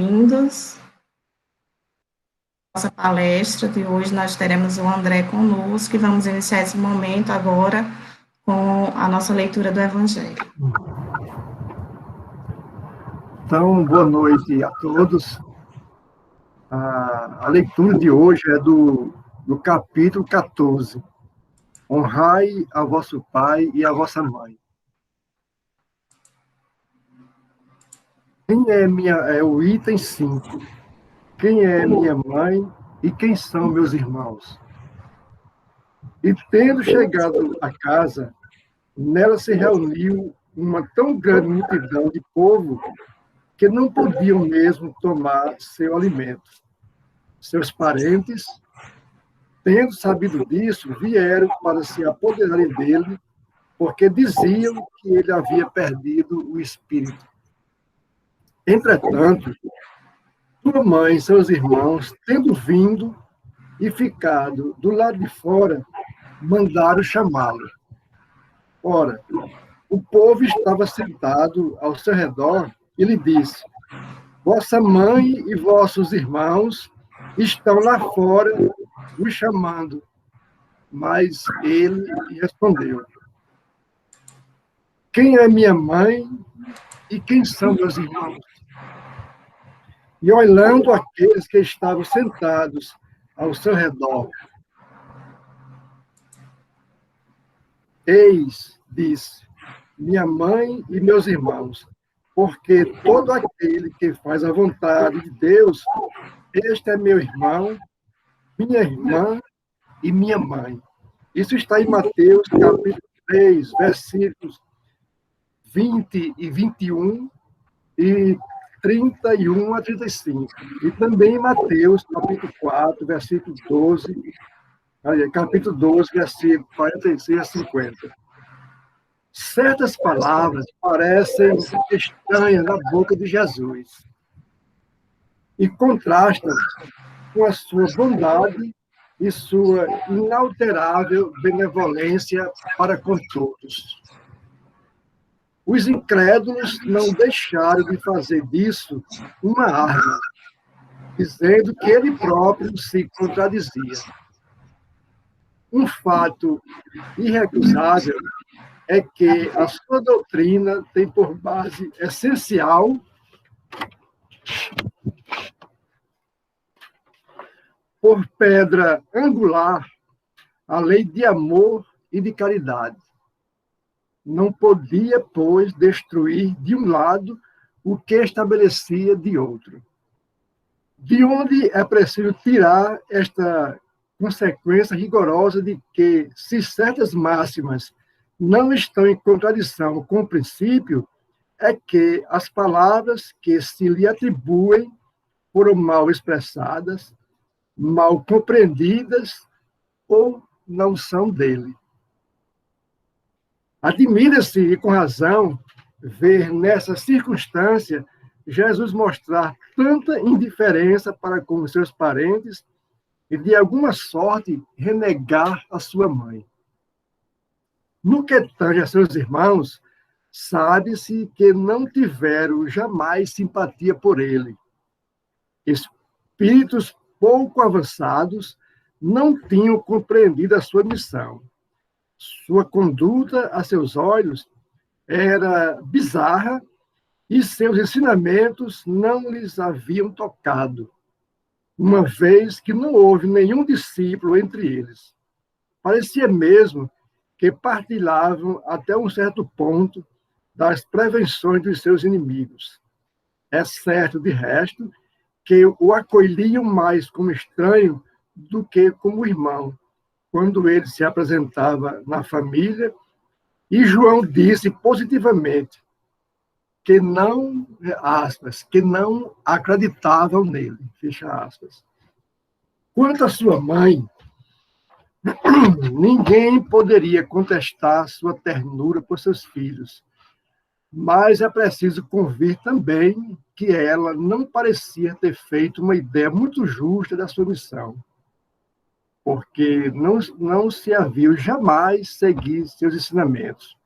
bem-vindos. Nossa palestra de hoje, nós teremos o André conosco e vamos iniciar esse momento agora com a nossa leitura do Evangelho. Então, boa noite a todos. A leitura de hoje é do capítulo 14. Honrai a vosso pai e a vossa mãe. É o item 5. Quem é minha mãe e quem são meus irmãos? E tendo chegado a casa, nela se reuniu uma tão grande multidão de povo que não podiam mesmo tomar seu alimento. Seus parentes, tendo sabido disso, vieram para se apoderarem dele, porque diziam que ele havia perdido o espírito. Entretanto, sua mãe e seus irmãos, tendo vindo e ficado do lado de fora, mandaram chamá-lo. Ora, o povo estava sentado ao seu redor e lhe disse: vossa mãe e vossos irmãos estão lá fora o chamando. Mas ele respondeu: quem é minha mãe e quem são meus irmãos? E olhando aqueles que estavam sentados ao seu redor, eis, disse, minha mãe e meus irmãos, porque todo aquele que faz a vontade de Deus, este é meu irmão, minha irmã e minha mãe. Isso está em Mateus, capítulo 3, versículos 20 e 21 e 31 a 35. E também em Mateus, capítulo 4, versículo 12, capítulo 12, versículo 46 a 50. Certas palavras parecem estranhas na boca de Jesus e contrastam com a sua bondade e sua inalterável benevolência para com todos. Os incrédulos não deixaram de fazer disso uma arma, dizendo que ele próprio se contradizia. Um fato irrecusável é que a sua doutrina tem por base essencial por pedra angular a lei de amor e de caridade. Não podia, pois, destruir de um lado o que estabelecia de outro. De onde é preciso tirar esta consequência rigorosa de que, se certas máximas não estão em contradição com o princípio, é que as palavras que se lhe atribuem foram mal expressadas, mal compreendidas ou não são dele. Admira-se, e com razão, ver nessa circunstância Jesus mostrar tanta indiferença para com os seus parentes e, de alguma sorte, renegar a sua mãe. No que tange a seus irmãos, sabe-se que não tiveram jamais simpatia por ele. Espíritos pouco avançados não tinham compreendido a sua missão. Sua conduta, a seus olhos, era bizarra e seus ensinamentos não lhes haviam tocado, uma vez que não houve nenhum discípulo entre eles. Parecia mesmo que partilhavam até um certo ponto das prevenções dos seus inimigos. É certo, de resto, que o acolhiam mais como estranho do que como irmão, quando ele se apresentava na família, e João disse positivamente que não, aspas, que não acreditavam nele, fecha aspas. Quanto à sua mãe, ninguém poderia contestar sua ternura por seus filhos, mas é preciso convir também que ela não parecia ter feito uma ideia muito justa da sua missão, porque não se a viu jamais seguir seus ensinamentos,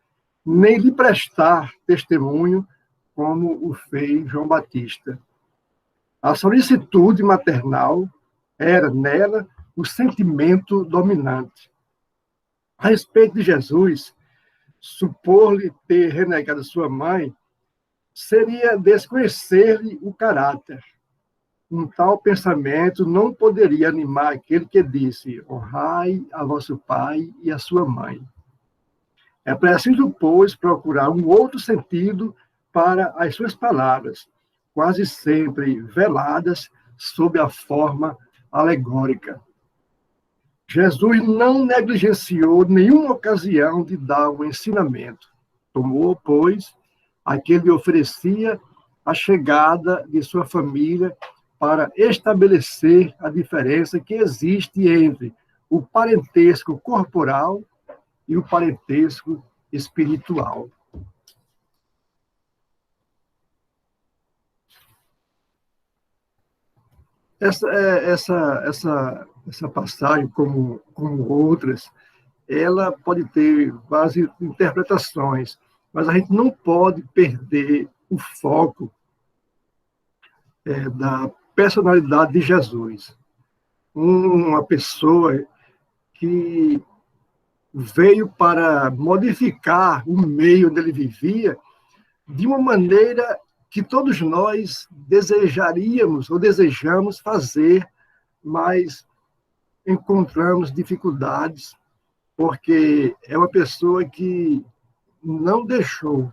nem lhe prestar testemunho como o fez João Batista. A solicitude maternal era, nela, o sentimento dominante. A respeito de Jesus, supor-lhe ter renegado sua mãe seria desconhecer-lhe o caráter. Um tal pensamento não poderia animar aquele que disse: honrai a vosso pai e a sua mãe. É preciso, pois, procurar um outro sentido para as suas palavras, quase sempre veladas sob a forma alegórica. Jesus não negligenciou nenhuma ocasião de dar um ensinamento. Tomou, pois, a que lhe oferecia a chegada de sua família para estabelecer a diferença que existe entre o parentesco corporal e o parentesco espiritual. Essa passagem, como outras, ela pode ter várias interpretações, mas a gente não pode perder o foco da personalidade de Jesus. Uma pessoa que veio para modificar o meio onde ele vivia de uma maneira que todos nós desejaríamos ou desejamos fazer, mas encontramos dificuldades, porque é uma pessoa que não deixou,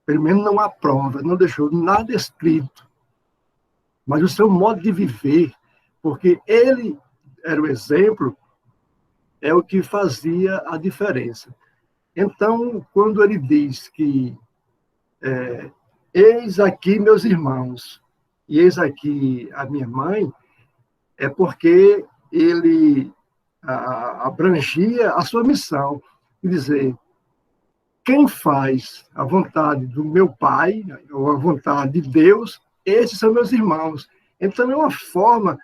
pelo menos não há prova, não deixou nada escrito, mas o seu modo de viver, porque ele era o exemplo, é o que fazia a diferença. Então, quando ele diz que eis aqui meus irmãos e eis aqui a minha mãe, é porque ele abrangia a sua missão, de dizer, quem faz a vontade do meu Pai, ou a vontade de Deus, esses são meus irmãos. Então, é uma forma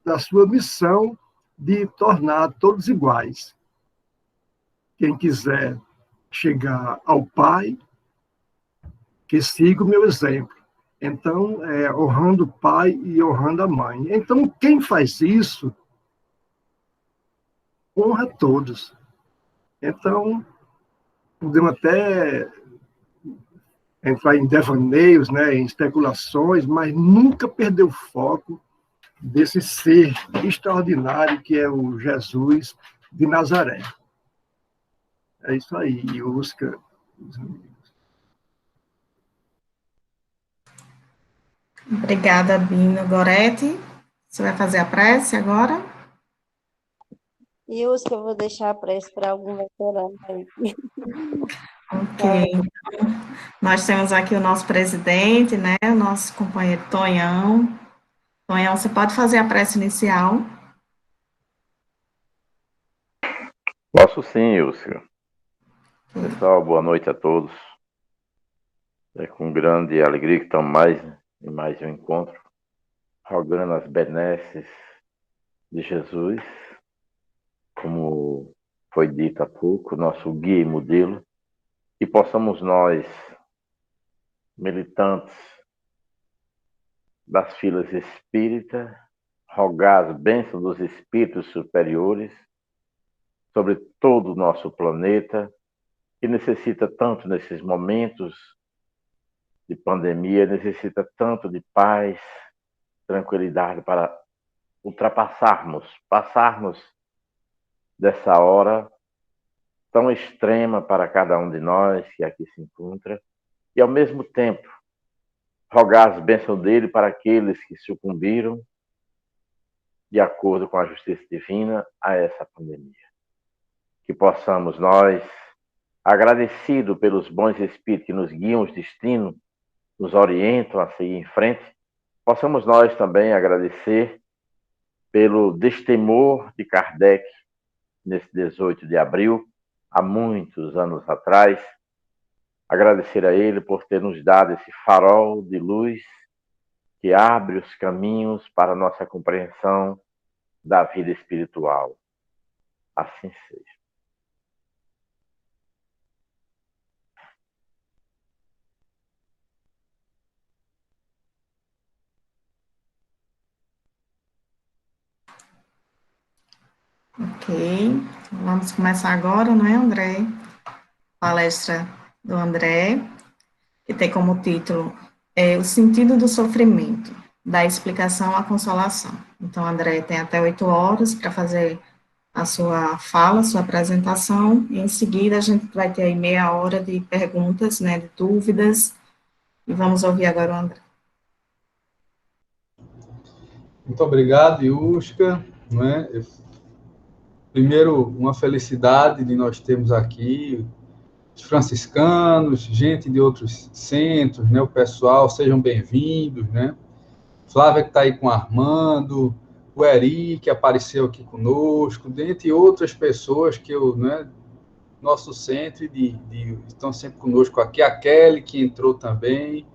da sua missão de tornar todos iguais. Quem quiser chegar ao Pai, que siga o meu exemplo. Então, honrando o pai e honrando a mãe. Então, quem faz isso, honra todos. Então, podemos até entrar em devaneios, né, em especulações, mas nunca perder o foco desse ser extraordinário que é o Jesus de Nazaré. É isso aí, Oscar. Obrigada, Bino. Gorete, você vai fazer a prece agora? E os que eu vou deixar a prece para algum veterano aí. Ok. Nós temos aqui o nosso presidente, né? O nosso companheiro Tonhão. Tonhão, você pode fazer a prece inicial? Posso sim, Ilse. Pessoal, boa noite a todos. É com grande alegria que estamos em mais um encontro, rogando as benesses de Jesus, como foi dito há pouco, nosso guia e modelo, e possamos nós, militantes das filas espíritas, rogar as bênçãos dos espíritos superiores sobre todo o nosso planeta, que necessita tanto nesses momentos de pandemia, necessita tanto de paz, tranquilidade para passarmos dessa hora tão extrema para cada um de nós que aqui se encontra, e ao mesmo tempo rogar as bênçãos dele para aqueles que sucumbiram de acordo com a justiça divina a essa pandemia. Que possamos nós, agradecido pelos bons espíritos que nos guiam os destinos, nos orientam a seguir em frente, possamos nós também agradecer pelo destemor de Kardec nesse 18 de abril, há muitos anos atrás, agradecer a ele por ter nos dado esse farol de luz que abre os caminhos para a nossa compreensão da vida espiritual. Assim seja. Ok, vamos começar agora, não é, André? Palestra do André, que tem como título O Sentido do Sofrimento, da Explicação à Consolação. Então, André tem até 8 horas para fazer a sua fala, a sua apresentação, e em seguida a gente vai ter aí meia hora de perguntas, né, de dúvidas, e vamos ouvir agora o André. Muito obrigado, Iuska. Não é? Primeiro, uma felicidade de nós termos aqui os franciscanos, gente de outros centros, né? O pessoal, sejam bem-vindos, né? Flávia que está aí com o Armando, o Eri, que apareceu aqui conosco, dentre outras pessoas que eu, né, nosso centro estão sempre conosco aqui, a Kelly, que entrou também,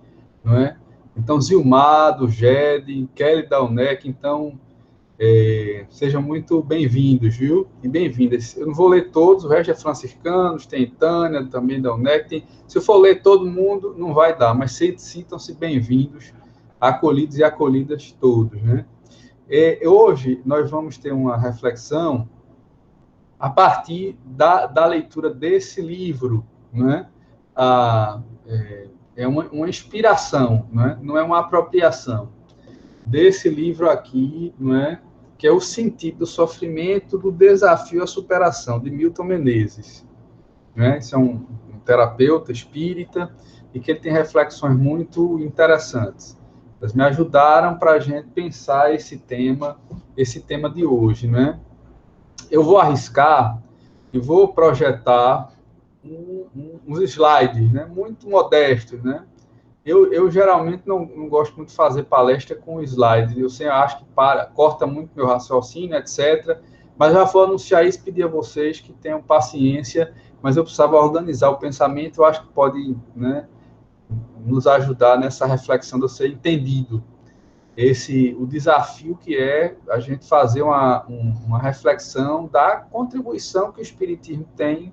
não é? Então, Zilmar, do GED, Kelly da UNEC, então, sejam muito bem-vindos, viu? E bem-vindas. Eu não vou ler todos, o resto é franciscanos, tem Tânia, também da UNEC, se eu for ler todo mundo, não vai dar, mas sintam-se bem-vindos, acolhidos e acolhidas todos, né? Hoje, nós vamos ter uma reflexão a partir da leitura desse livro, né? É uma inspiração, né? Não é uma apropriação desse livro aqui, né? Que é O Sentido do Sofrimento, do Desafio à Superação, de Milton Menezes, né? Esse é um terapeuta espírita e que ele tem reflexões muito interessantes. Elas me ajudaram para a gente pensar esse tema de hoje, né? Eu vou arriscar e vou projetar uns slides, né, muito modestos, né? Eu geralmente não gosto muito de fazer palestra com slides, eu sempre acho que corta muito meu raciocínio, etc. Mas já vou anunciar isso, pedir a vocês que tenham paciência, mas eu precisava organizar o pensamento, eu acho que pode, né, nos ajudar nessa reflexão de eu ser entendido. O desafio que é a gente fazer uma reflexão da contribuição que o Espiritismo tem,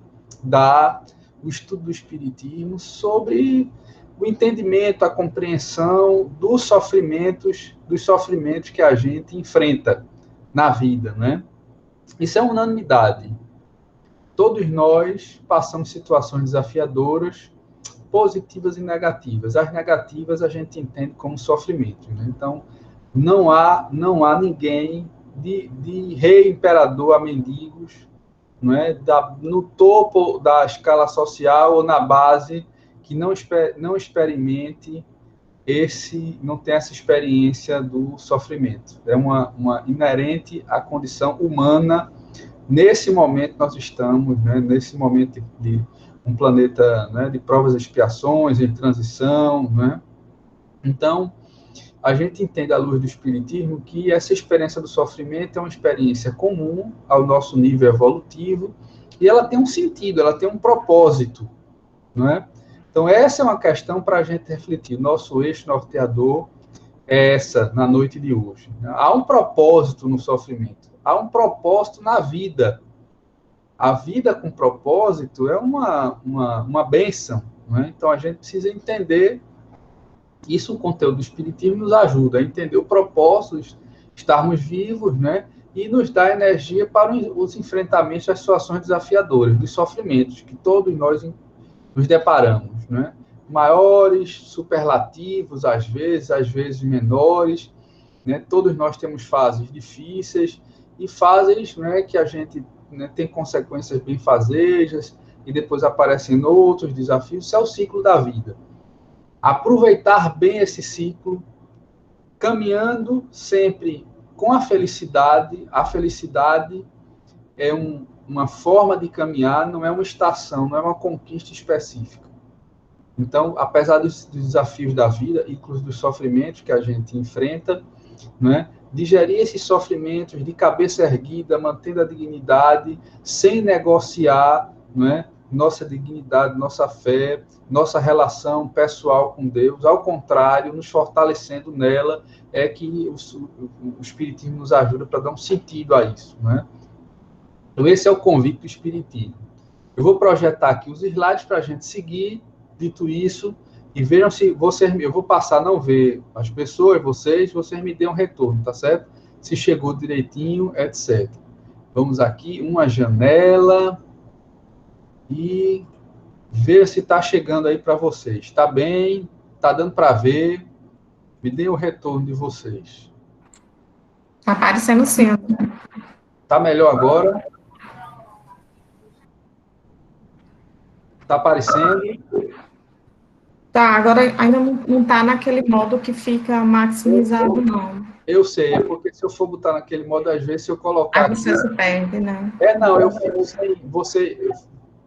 o estudo do Espiritismo sobre o entendimento, a compreensão dos sofrimentos que a gente enfrenta na vida, né? Isso é unanimidade. Todos nós passamos situações desafiadoras, positivas e negativas. As negativas a gente entende como sofrimento, né? Então, não há ninguém de rei, imperador a mendigos, não é? No topo da escala social ou na base que não experimente não tem essa experiência do sofrimento. É uma inerente à condição humana. Nesse momento nós estamos, né? Nesse momento de um planeta, né, de provas e expiações, em transição, né? Então, a gente entende à luz do Espiritismo que essa experiência do sofrimento é uma experiência comum ao nosso nível evolutivo e ela tem um sentido, ela tem um propósito, não é? Então, essa é uma questão para a gente refletir. Nosso eixo norteador é essa, na noite de hoje. Há um propósito no sofrimento, há um propósito na vida. A vida com propósito é uma bênção, não é? Então, a gente precisa entender isso. O conteúdo do Espiritismo nos ajuda a entender o propósito de estarmos vivos, né? E nos dá energia para os enfrentamentos às situações desafiadoras, dos sofrimentos que todos nós nos deparamos, né? Maiores, superlativos, às vezes menores, né? Todos nós temos fases difíceis e fases, né, que a gente, né, tem consequências benfazejas e depois aparecem outros desafios. Isso é o ciclo da vida. Aproveitar bem esse ciclo, caminhando sempre com a felicidade. A felicidade é uma forma de caminhar, não é uma estação, não é uma conquista específica. Então, apesar dos desafios da vida, inclusive dos sofrimentos que a gente enfrenta, né, digerir esses sofrimentos de cabeça erguida, mantendo a dignidade, sem negociar, né, nossa dignidade, nossa fé, nossa relação pessoal com Deus. Ao contrário, nos fortalecendo nela, é que o Espiritismo nos ajuda para dar um sentido a isso, né? Então, esse é o convite do Espiritismo. Eu vou projetar aqui os slides para a gente seguir. Dito isso, e vejam se eu vou passar a não ver as pessoas, vocês me dêem um retorno, tá certo? Se chegou direitinho, etc. Vamos aqui, uma janela e ver se está chegando aí para vocês. Está bem? Está dando para ver? Me dê o retorno de vocês. Tá aparecendo sim. Está melhor agora? Está aparecendo? Tá, agora ainda não tá naquele modo que fica maximizado, não. Eu sei, é porque se eu for botar naquele modo, às vezes, se eu colocar Aí você aqui... se perde, né? Não, eu fico sem... Você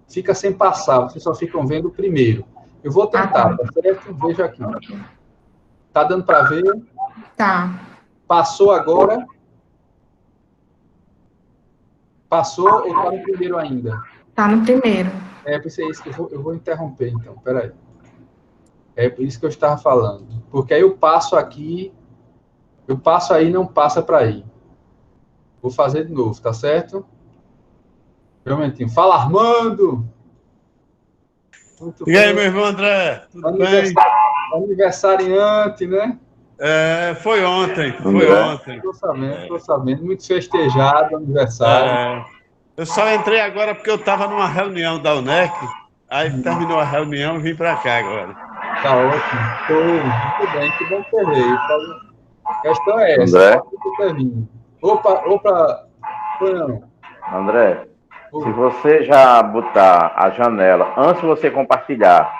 fica sem passar, vocês só ficam vendo o primeiro. Eu vou tentar, tá certo? Veja aqui. Tá dando para ver? Tá. Passou agora? Passou ou tá no primeiro ainda? Tá no primeiro. Pensei isso que eu vou interromper, então, peraí. É por isso que eu estava falando. Porque aí eu passo aqui, eu passo aí, não passa para aí. Vou fazer de novo, tá certo? Um momentinho. Fala, Armando! E aí, meu irmão André? Tudo bem? Aniversariante, né? Foi ontem. Tô sabendo. Muito festejado aniversário. Eu só entrei agora porque eu estava numa reunião da UNEC, aí terminou a reunião e vim para cá agora. Tá ótimo. Muito bem, que bom que veio. A questão é essa. André? Opa, Tonhão. André, se você já botar a janela, antes de você compartilhar,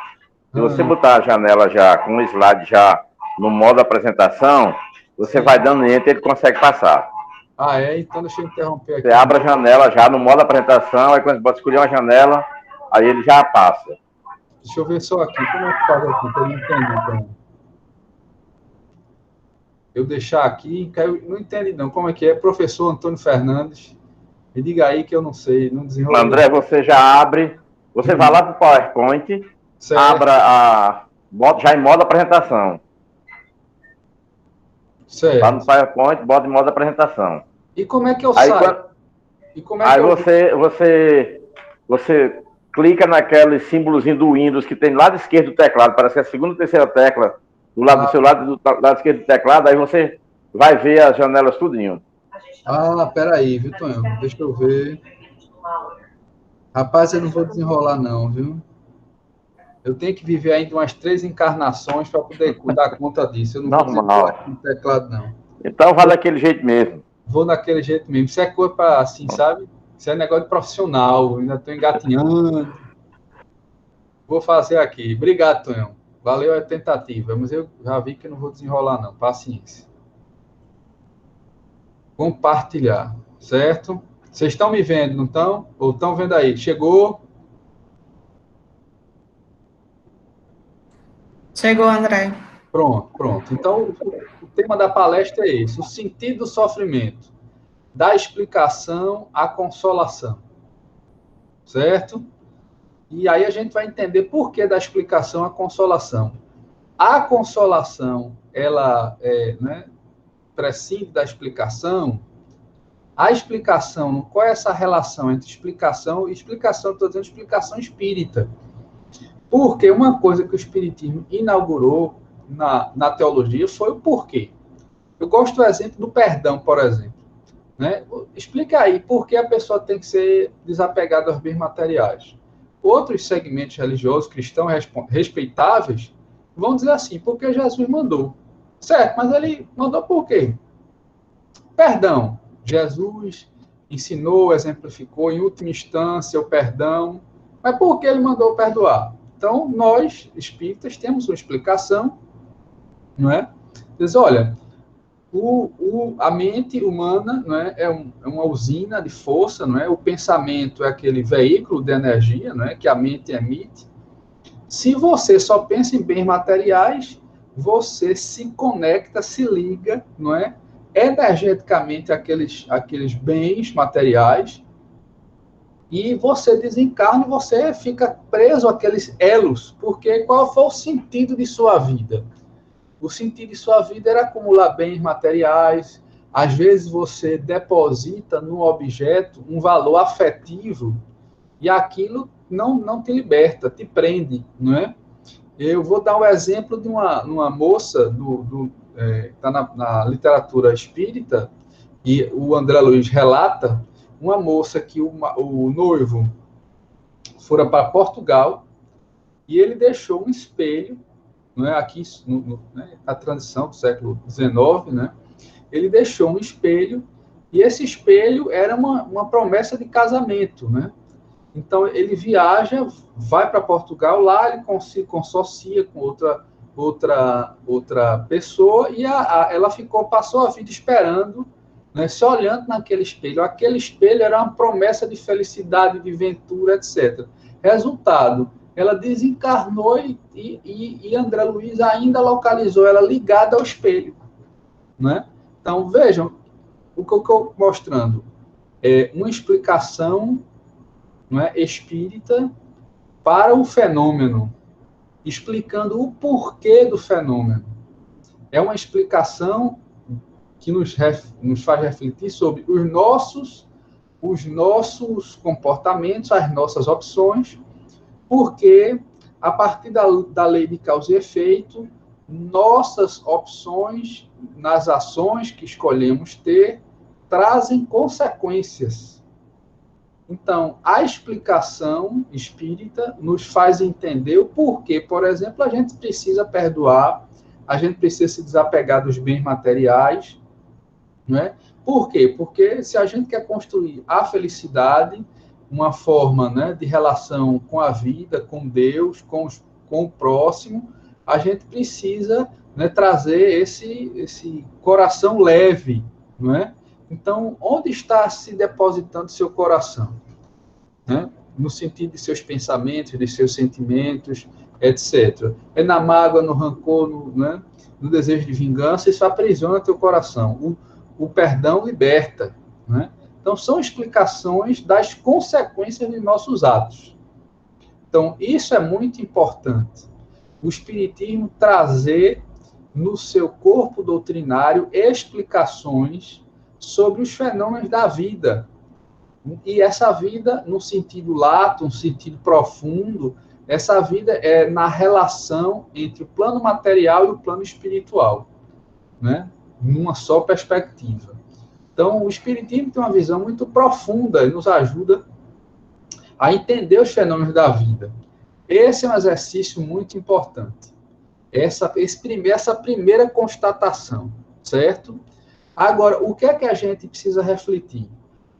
se você botar a janela já com o slide já no modo apresentação, você vai dando enter, ele consegue passar. Então deixa eu interromper aqui. Você abre a janela já no modo apresentação, aí quando você bota escolher uma janela, aí ele já passa. Deixa eu ver só aqui, como é que faz aqui, para eu entender também. Eu deixar aqui, não entendi não, como é que é? Professor Antônio Fernandes, me diga aí que eu não sei, não desenrolei. André, você já abre, você vai lá para o PowerPoint, certo. abra bota já em modo apresentação. Certo. Lá no PowerPoint, bota em modo apresentação. E como é que eu aí, saio? Você clica naquele símbolozinho do Windows que tem do lado esquerdo do teclado, parece que é a segunda ou terceira tecla, do lado do seu lado esquerdo do teclado, aí você vai ver as janelas tudinho. Peraí, viu, Tonhão? Deixa eu ver. Rapaz, eu não vou desenrolar não, viu? Eu tenho que viver ainda umas 3 encarnações para poder dar conta disso. Eu não vou desenrolar no teclado, não. Então vai daquele jeito mesmo. Vou daquele jeito mesmo. Isso é coisa para, assim, sabe? Isso é negócio de profissional. Eu ainda estou engatinhando. Vou fazer aqui. Obrigado, Tonhão. Valeu a tentativa. Mas eu já vi que não vou desenrolar, não. Paciência. Compartilhar. Certo? Vocês estão me vendo, não estão? Ou estão vendo aí? Chegou? Chegou, André. Pronto. Então, o tema da palestra é esse. O sentido do sofrimento. Da explicação à consolação. Certo? E aí a gente vai entender por que da explicação à consolação. A consolação, ela prescinde da explicação. A explicação, qual é essa relação entre explicação e explicação? Estou dizendo explicação espírita. Porque uma coisa que o Espiritismo inaugurou na teologia foi o porquê. Eu gosto do exemplo do perdão, por exemplo. Né? Explica aí por que a pessoa tem que ser desapegada aos bens materiais. Outros segmentos religiosos, cristãos respeitáveis, vão dizer assim, porque Jesus mandou. Certo, mas ele mandou por quê? Perdão. Jesus ensinou, exemplificou, em última instância, o perdão. Mas por que ele mandou perdoar? Então, nós, espíritas, temos uma explicação, não é? Diz, olha, a mente humana, não é, uma usina de força, não é? O pensamento é aquele veículo de energia, não é? Que a mente emite. Se você só pensa em bens materiais, você se conecta, se liga, não é? Energeticamente àqueles bens materiais, e você desencarna e você fica preso àqueles elos, porque qual foi o sentido de sua vida? O sentido de sua vida era acumular bens materiais. Às vezes você deposita no objeto um valor afetivo e aquilo não te liberta, te prende, não é? Eu vou dar um exemplo de uma moça está na literatura espírita, e o André Luiz relata uma moça que o noivo fora para Portugal e ele deixou um espelho, não é? Aqui, né, a tradição do século XIX, né? Ele deixou um espelho e esse espelho era uma promessa de casamento, né? Então, ele viaja, vai para Portugal, lá ele se consorcia com outra pessoa e ela passou a vida esperando, né, se olhando naquele espelho. Aquele espelho era uma promessa de felicidade, de ventura, etc. Resultado, ela desencarnou e André Luiz ainda localizou ela ligada ao espelho, né? Então, vejam, o que eu estou mostrando é uma explicação, não é, espírita para o fenômeno, explicando o porquê do fenômeno. É uma explicação que nos faz refletir sobre os nossos comportamentos, as nossas opções, porque, a partir da lei de causa e efeito, nossas opções nas ações que escolhemos ter trazem consequências. Então, a explicação espírita nos faz entender o porquê. Por exemplo, a gente precisa perdoar, a gente precisa se desapegar dos bens materiais, não é? Por quê? Porque se a gente quer construir a felicidade, uma forma, né, de relação com a vida, com Deus, com o próximo, a gente precisa, né, trazer esse coração leve, não é? Então, onde está se depositando seu coração? Né? No sentido de seus pensamentos, de seus sentimentos, etc. É na mágoa, no rancor, no desejo de vingança, isso aprisiona teu coração. O perdão liberta, né? Então, são explicações das consequências de nossos atos. Então, isso é muito importante. O Espiritismo trazer no seu corpo doutrinário explicações sobre os fenômenos da vida. E essa vida, no sentido lato, no sentido profundo, essa vida é na relação entre o plano material e o plano espiritual, né? Numa só perspectiva. Então, o Espiritismo tem uma visão muito profunda e nos ajuda a entender os fenômenos da vida. Esse é um exercício muito importante. Essa primeira constatação, certo? Agora, o que é que a gente precisa refletir?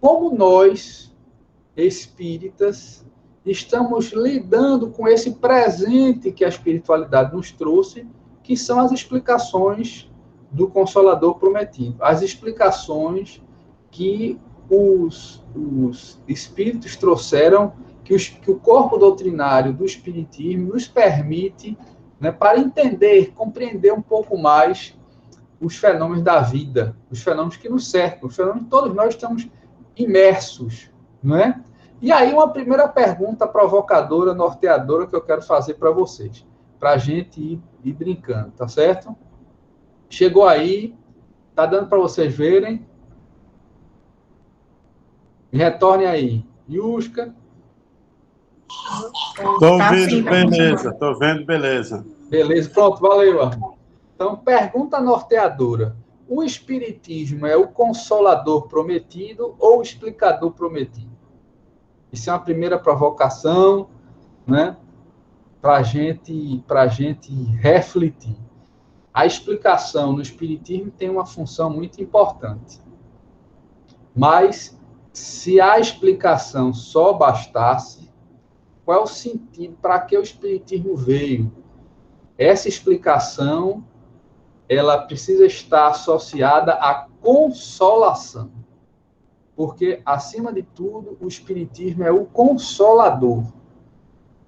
Como nós, espíritas, estamos lidando com esse presente que a espiritualidade nos trouxe, que são as explicações do Consolador Prometido. As explicações que os espíritos trouxeram, que o corpo doutrinário do espiritismo nos permite, né, para entender, compreender um pouco mais os fenômenos da vida, os fenômenos que nos cercam, os fenômenos que todos nós estamos imersos, não é? E aí uma primeira pergunta provocadora, norteadora, que eu quero fazer para vocês, para a gente ir brincando, tá certo? Chegou aí, tá dando para vocês verem? Retorne aí. Yuska. Estou vendo, beleza. Estou vendo, beleza. Beleza, pronto, valeu. Então, pergunta norteadora. O Espiritismo é o Consolador Prometido ou o Explicador Prometido? Isso é uma primeira provocação, né, para a gente refletir. A explicação no Espiritismo tem uma função muito importante. Mas, se a explicação só bastasse, qual é o sentido? Para que o Espiritismo veio? Essa explicação, ela precisa estar associada à consolação. Porque, acima de tudo, o Espiritismo é o consolador.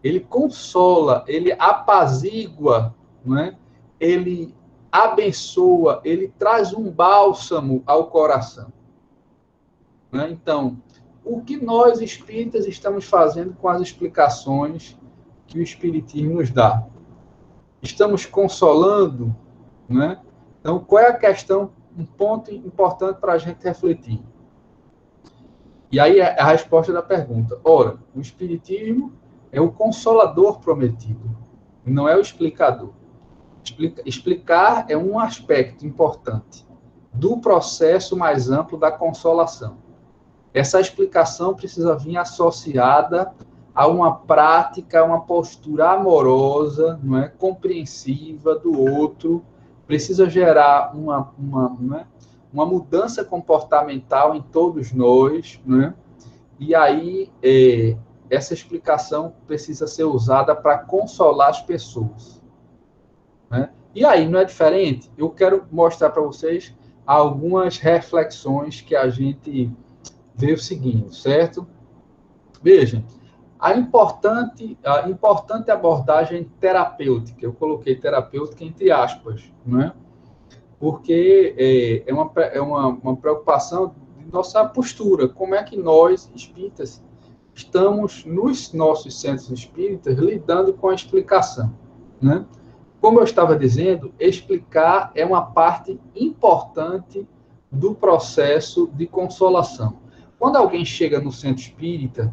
Ele consola, ele apazigua, não é? Ele abençoa, ele traz um bálsamo ao coração. Né? Então, o que nós espíritas estamos fazendo com as explicações que o Espiritismo nos dá? Estamos consolando, né? Então, qual é a questão, um ponto importante para a gente refletir? E aí é a resposta da pergunta. Ora, o Espiritismo é o consolador prometido, não é o explicador. Explicar é um aspecto importante do processo mais amplo da consolação. essa explicação precisa vir associada a uma prática, a uma postura amorosa, não é, compreensiva do outro, precisa gerar uma mudança comportamental em todos nós, né? E aí essa explicação precisa ser usada para consolar as pessoas, né? E aí não é diferente? Eu quero mostrar para vocês algumas reflexões que a gente veio seguindo, certo? Vejam, a importante abordagem terapêutica, eu coloquei terapêutica entre aspas, né? Porque é uma preocupação de nossa postura, como é que nós, espíritas, estamos nos nossos centros espíritas lidando com a explicação, né? Como eu estava dizendo, explicar é uma parte importante do processo de consolação. Quando alguém chega no centro espírita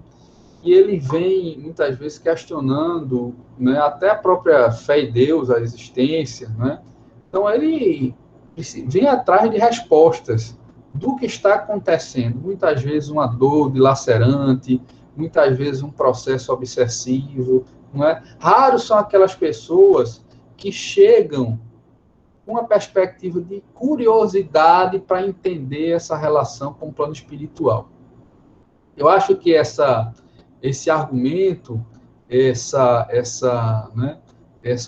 e ele vem, muitas vezes, questionando, né, até a própria fé em Deus, a existência, né? Então, ele vem atrás de respostas do que está acontecendo. Muitas vezes uma dor dilacerante, muitas vezes um processo obsessivo, não é? Raros são aquelas pessoas que chegam com uma perspectiva de curiosidade para entender essa relação com o plano espiritual. Eu acho que esse argumento,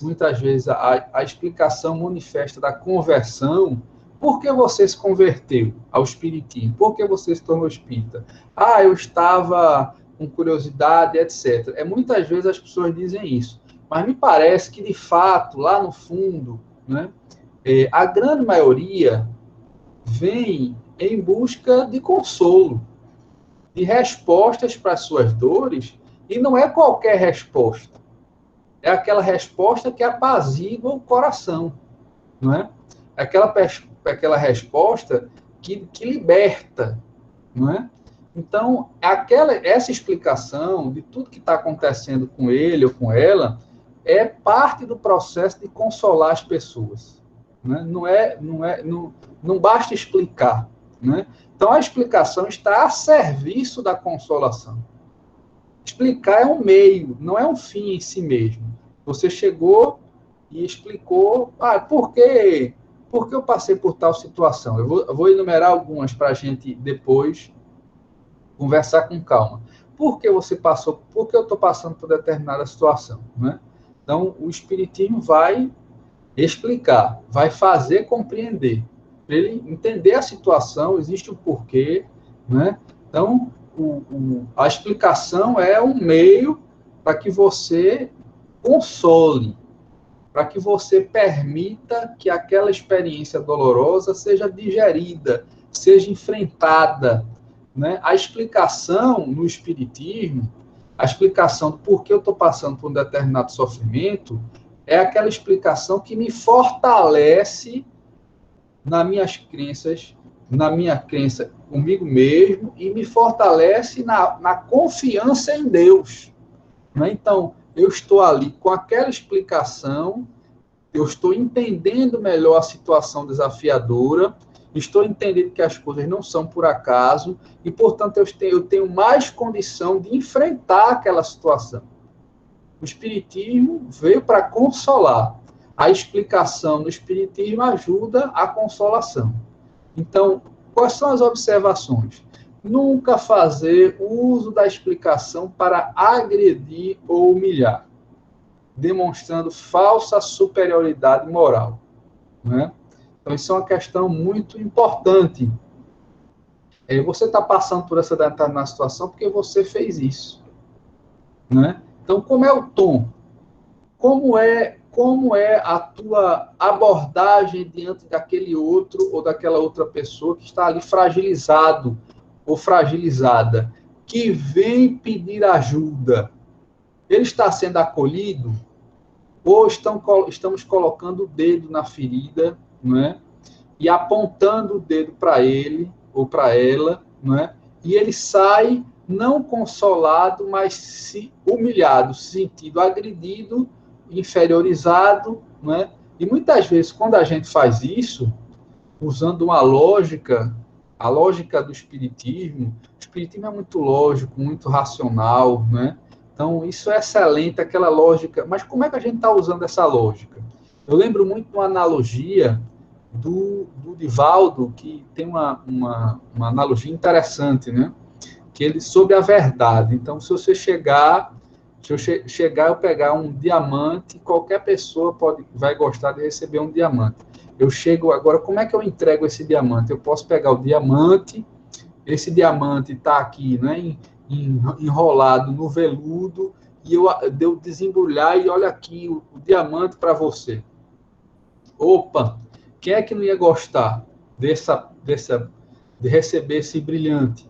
muitas vezes a explicação manifesta da conversão. Por que você se converteu ao espiritismo? Por que você se tornou espírita? Eu estava com curiosidade, etc. Muitas vezes as pessoas dizem isso. Mas me parece que, de fato, lá no fundo, né, a grande maioria vem em busca de consolo, de respostas para as suas dores, e não é qualquer resposta. É aquela resposta que apazigua o coração, não é? Aquela resposta que liberta, não é? Então, essa explicação de tudo que está acontecendo com ele ou com ela é parte do processo de consolar as pessoas, né? Não basta explicar, né? Então, a explicação está a serviço da consolação. Explicar é um meio, não é um fim em si mesmo. Você chegou e explicou, por que eu passei por tal situação? Eu vou enumerar algumas para a gente depois conversar com calma. Por que você passou? Por que eu estou passando por determinada situação, né? Então, o Espiritismo vai explicar, vai fazer compreender. Para ele entender a situação, existe um porquê, né? Então, a explicação é um meio para que você console, para que você permita que aquela experiência dolorosa seja digerida, seja enfrentada, né? A explicação no Espiritismo, a explicação do porquê eu estou passando por um determinado sofrimento, é aquela explicação que me fortalece nas minhas crenças, na minha crença comigo mesmo, e me fortalece na confiança em Deus, né? Então, eu estou ali com aquela explicação, eu estou entendendo melhor a situação desafiadora, estou entendendo que as coisas não são por acaso, e, portanto, eu tenho mais condição de enfrentar aquela situação. O Espiritismo veio para consolar. A explicação no Espiritismo ajuda a consolação. Então, quais são as observações? Nunca fazer uso da explicação para agredir ou humilhar, demonstrando falsa superioridade moral, né? Então, isso é uma questão muito importante. Você está passando por essa determinada situação porque você fez isso, né? Então, como é o tom? Como é a tua abordagem diante daquele outro ou daquela outra pessoa que está ali fragilizado ou fragilizada, que vem pedir ajuda? Ele está sendo acolhido? Ou estamos colocando o dedo na ferida, não é? E apontando o dedo para ele ou para ela, não é? E ele sai não consolado, mas humilhado, se sentindo agredido, inferiorizado, não é? E muitas vezes, quando a gente faz isso, usando uma lógica A lógica do espiritismo, o espiritismo é muito lógico, muito racional, né? Então, isso é excelente, aquela lógica. Mas como é que a gente está usando essa lógica? Eu lembro muito de uma analogia do Divaldo, que tem uma analogia interessante, né? Que ele sobre a verdade. Então, se você chegar, se eu chegar, eu pegar um diamante, qualquer pessoa vai gostar de receber um diamante. Eu chego agora, como é que eu entrego esse diamante? Eu posso pegar o diamante, esse diamante está aqui, né, enrolado no veludo, e eu desembrulhar e olha aqui o diamante para você. Opa, quem é que não ia gostar de receber esse brilhante,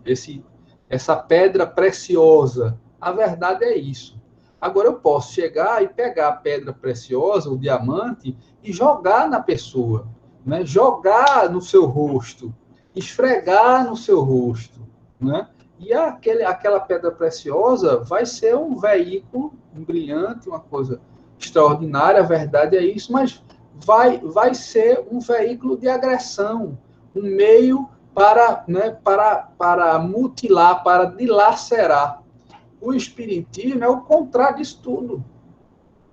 essa pedra preciosa? A verdade é isso. Agora eu posso chegar e pegar a pedra preciosa, o diamante, e jogar na pessoa, né? Jogar no seu rosto, esfregar no seu rosto, né? E aquela pedra preciosa vai ser um veículo, um brilhante, uma coisa extraordinária, a verdade é isso, mas vai ser um veículo de agressão, um meio para, né, para mutilar, para dilacerar. O Espiritismo é o contrário disso tudo.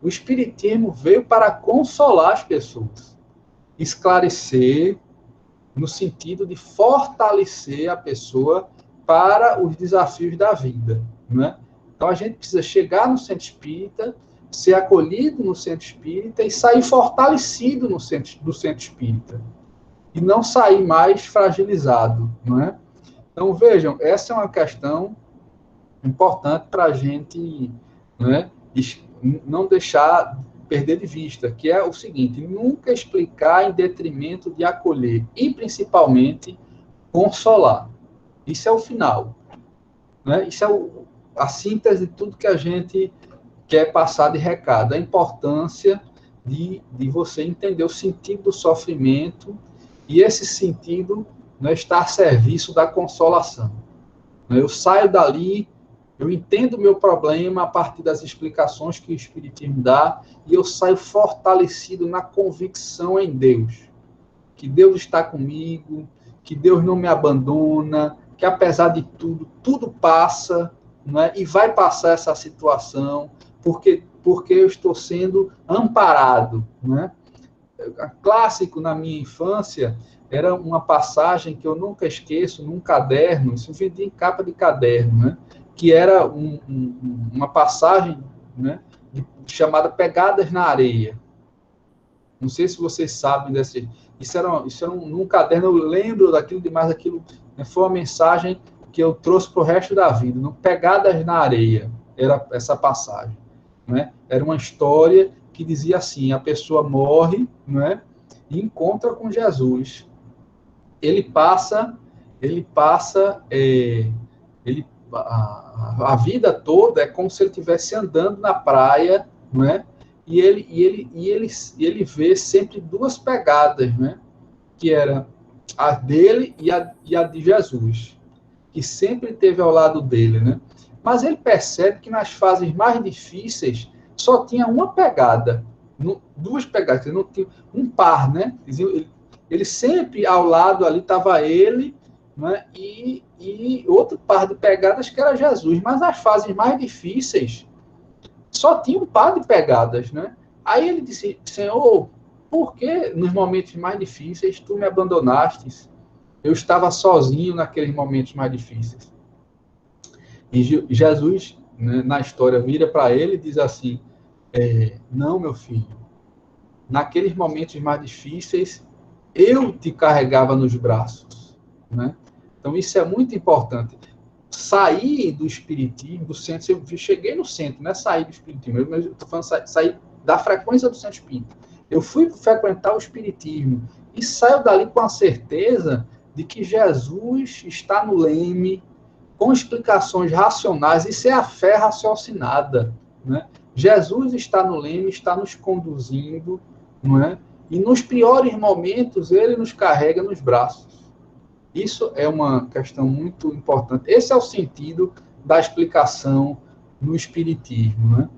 O Espiritismo veio para consolar as pessoas, esclarecer, no sentido de fortalecer a pessoa para os desafios da vida, né? Então, a gente precisa chegar no centro espírita, ser acolhido no centro espírita e sair fortalecido do centro espírita. E não sair mais fragilizado, não é? Então, vejam, essa é uma questão importante para a gente, né, não deixar perder de vista, que é o seguinte: nunca explicar em detrimento de acolher e, principalmente, consolar. Isso é o final, né? Isso é a síntese de tudo que a gente quer passar de recado, a importância de você entender o sentido do sofrimento e esse sentido, né, está a serviço da consolação. Eu saio dali, eu entendo o meu problema a partir das explicações que o Espiritismo dá e eu saio fortalecido na convicção em Deus, que Deus está comigo, que Deus não me abandona, que apesar de tudo, tudo passa, né, e vai passar essa situação, porque eu estou sendo amparado, né? Clássico na minha infância era uma passagem que eu nunca esqueço, num caderno, isso vendia em capa de caderno, né? Que era uma passagem, né, chamada Pegadas na Areia. Não sei se vocês sabem desse. Isso era num caderno, eu lembro daquilo demais, aquilo, né, foi uma mensagem que eu trouxe para o resto da vida. No Pegadas na Areia era essa passagem, né? Era uma história que dizia assim: a pessoa morre, né, e encontra com Jesus. A vida toda é como se ele estivesse andando na praia, né? E ele vê sempre duas pegadas, né? Que era a dele e a de Jesus, que sempre esteve ao lado dele, né? Mas ele percebe que nas fases mais difíceis só tinha uma pegada, duas pegadas, não tinha um par, né? Ele sempre ao lado ali estava ele, né? E outro par de pegadas que era Jesus, mas nas fases mais difíceis só tinha um par de pegadas, né? Aí ele disse: Senhor, por que nos momentos mais difíceis tu me abandonaste? Eu estava sozinho naqueles momentos mais difíceis. E Jesus, né, na história, vira para ele e diz assim: não, meu filho, naqueles momentos mais difíceis, eu te carregava nos braços, né? Então, isso é muito importante. Sair do espiritismo, do centro, eu cheguei no centro, não é sair do espiritismo, eu estou falando sair da frequência do centro espírita. Eu fui frequentar o espiritismo e saio dali com a certeza de que Jesus está no leme, com explicações racionais. Isso é a fé raciocinada, né? Jesus está no leme, está nos conduzindo, não é? E nos piores momentos ele nos carrega nos braços. Isso é uma questão muito importante. Esse é o sentido da explicação no espiritismo, né?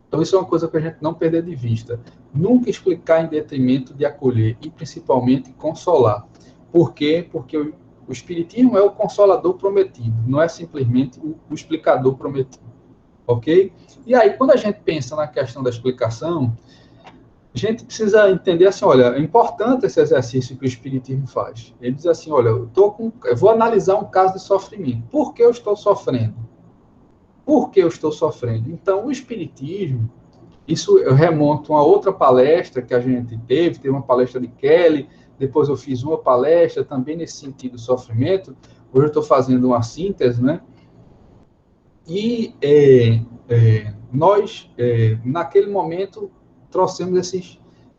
Então isso é uma coisa para a gente não perder de vista. Nunca explicar em detrimento de acolher e principalmente consolar. Por quê? Porque O Espiritismo é o Consolador prometido, não é simplesmente o explicador prometido. Ok? E aí, quando a gente pensa na questão da explicação, a gente precisa entender assim, olha, é importante esse exercício que o Espiritismo faz. Ele diz assim, olha, eu vou analisar um caso de sofrimento. Por que eu estou sofrendo? Por que eu estou sofrendo? Então, o Espiritismo, isso eu remonto a uma outra palestra que a gente teve uma palestra de Kelly, depois eu fiz uma palestra também nesse sentido do sofrimento, hoje eu estou fazendo uma síntese, né? E nós, naquele momento, trouxemos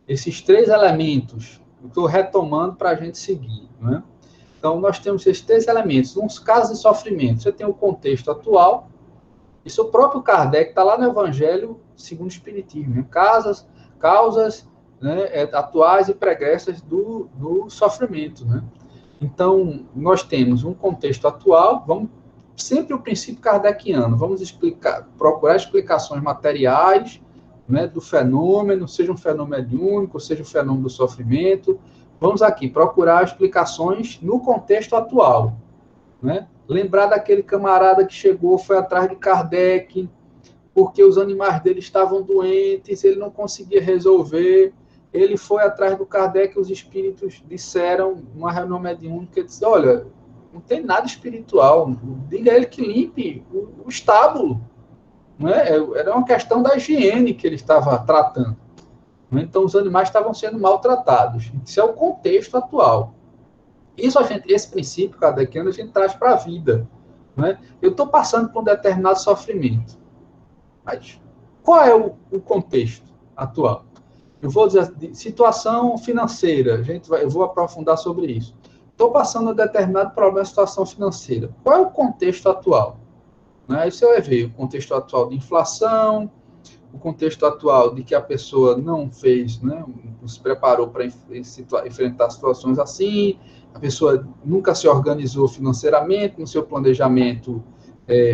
esses 3 elementos. Eu estou retomando para a gente seguir, né? Então, nós temos esses 3 elementos. Uns casos de sofrimento. Você tem o contexto atual. Isso o próprio Kardec está lá no Evangelho segundo o Espiritismo. Né? Causas né, atuais e pregressas do sofrimento. Né? Então, nós temos um contexto atual. Sempre o princípio kardeciano. Vamos procurar explicações materiais, né, do fenômeno, seja um fenômeno mediúnico, seja um fenômeno do sofrimento. Vamos aqui procurar explicações no contexto atual. Né? Lembrar daquele camarada que chegou, foi atrás de Kardec, porque os animais dele estavam doentes, ele não conseguia resolver. Ele foi atrás do Kardec, os espíritos disseram, numa reunião mediúnica, disse, olha, não tem nada espiritual, diga a ele que limpe o estábulo. Né? Era uma questão da higiene que ele estava tratando. Né? Então, os animais estavam sendo maltratados. Isso é o contexto atual. Esse princípio kardeciano a gente traz para a vida. Né? Eu estou passando por um determinado sofrimento. Mas qual é o contexto atual? Eu vou dizer, situação financeira, eu vou aprofundar sobre isso. Estou passando um determinado problema, situação financeira. Qual é o contexto atual? Aí você vai ver o contexto atual de inflação, o contexto atual de que a pessoa não fez, né, não se preparou para enfrentar situações assim, a pessoa nunca se organizou financeiramente, no seu planejamento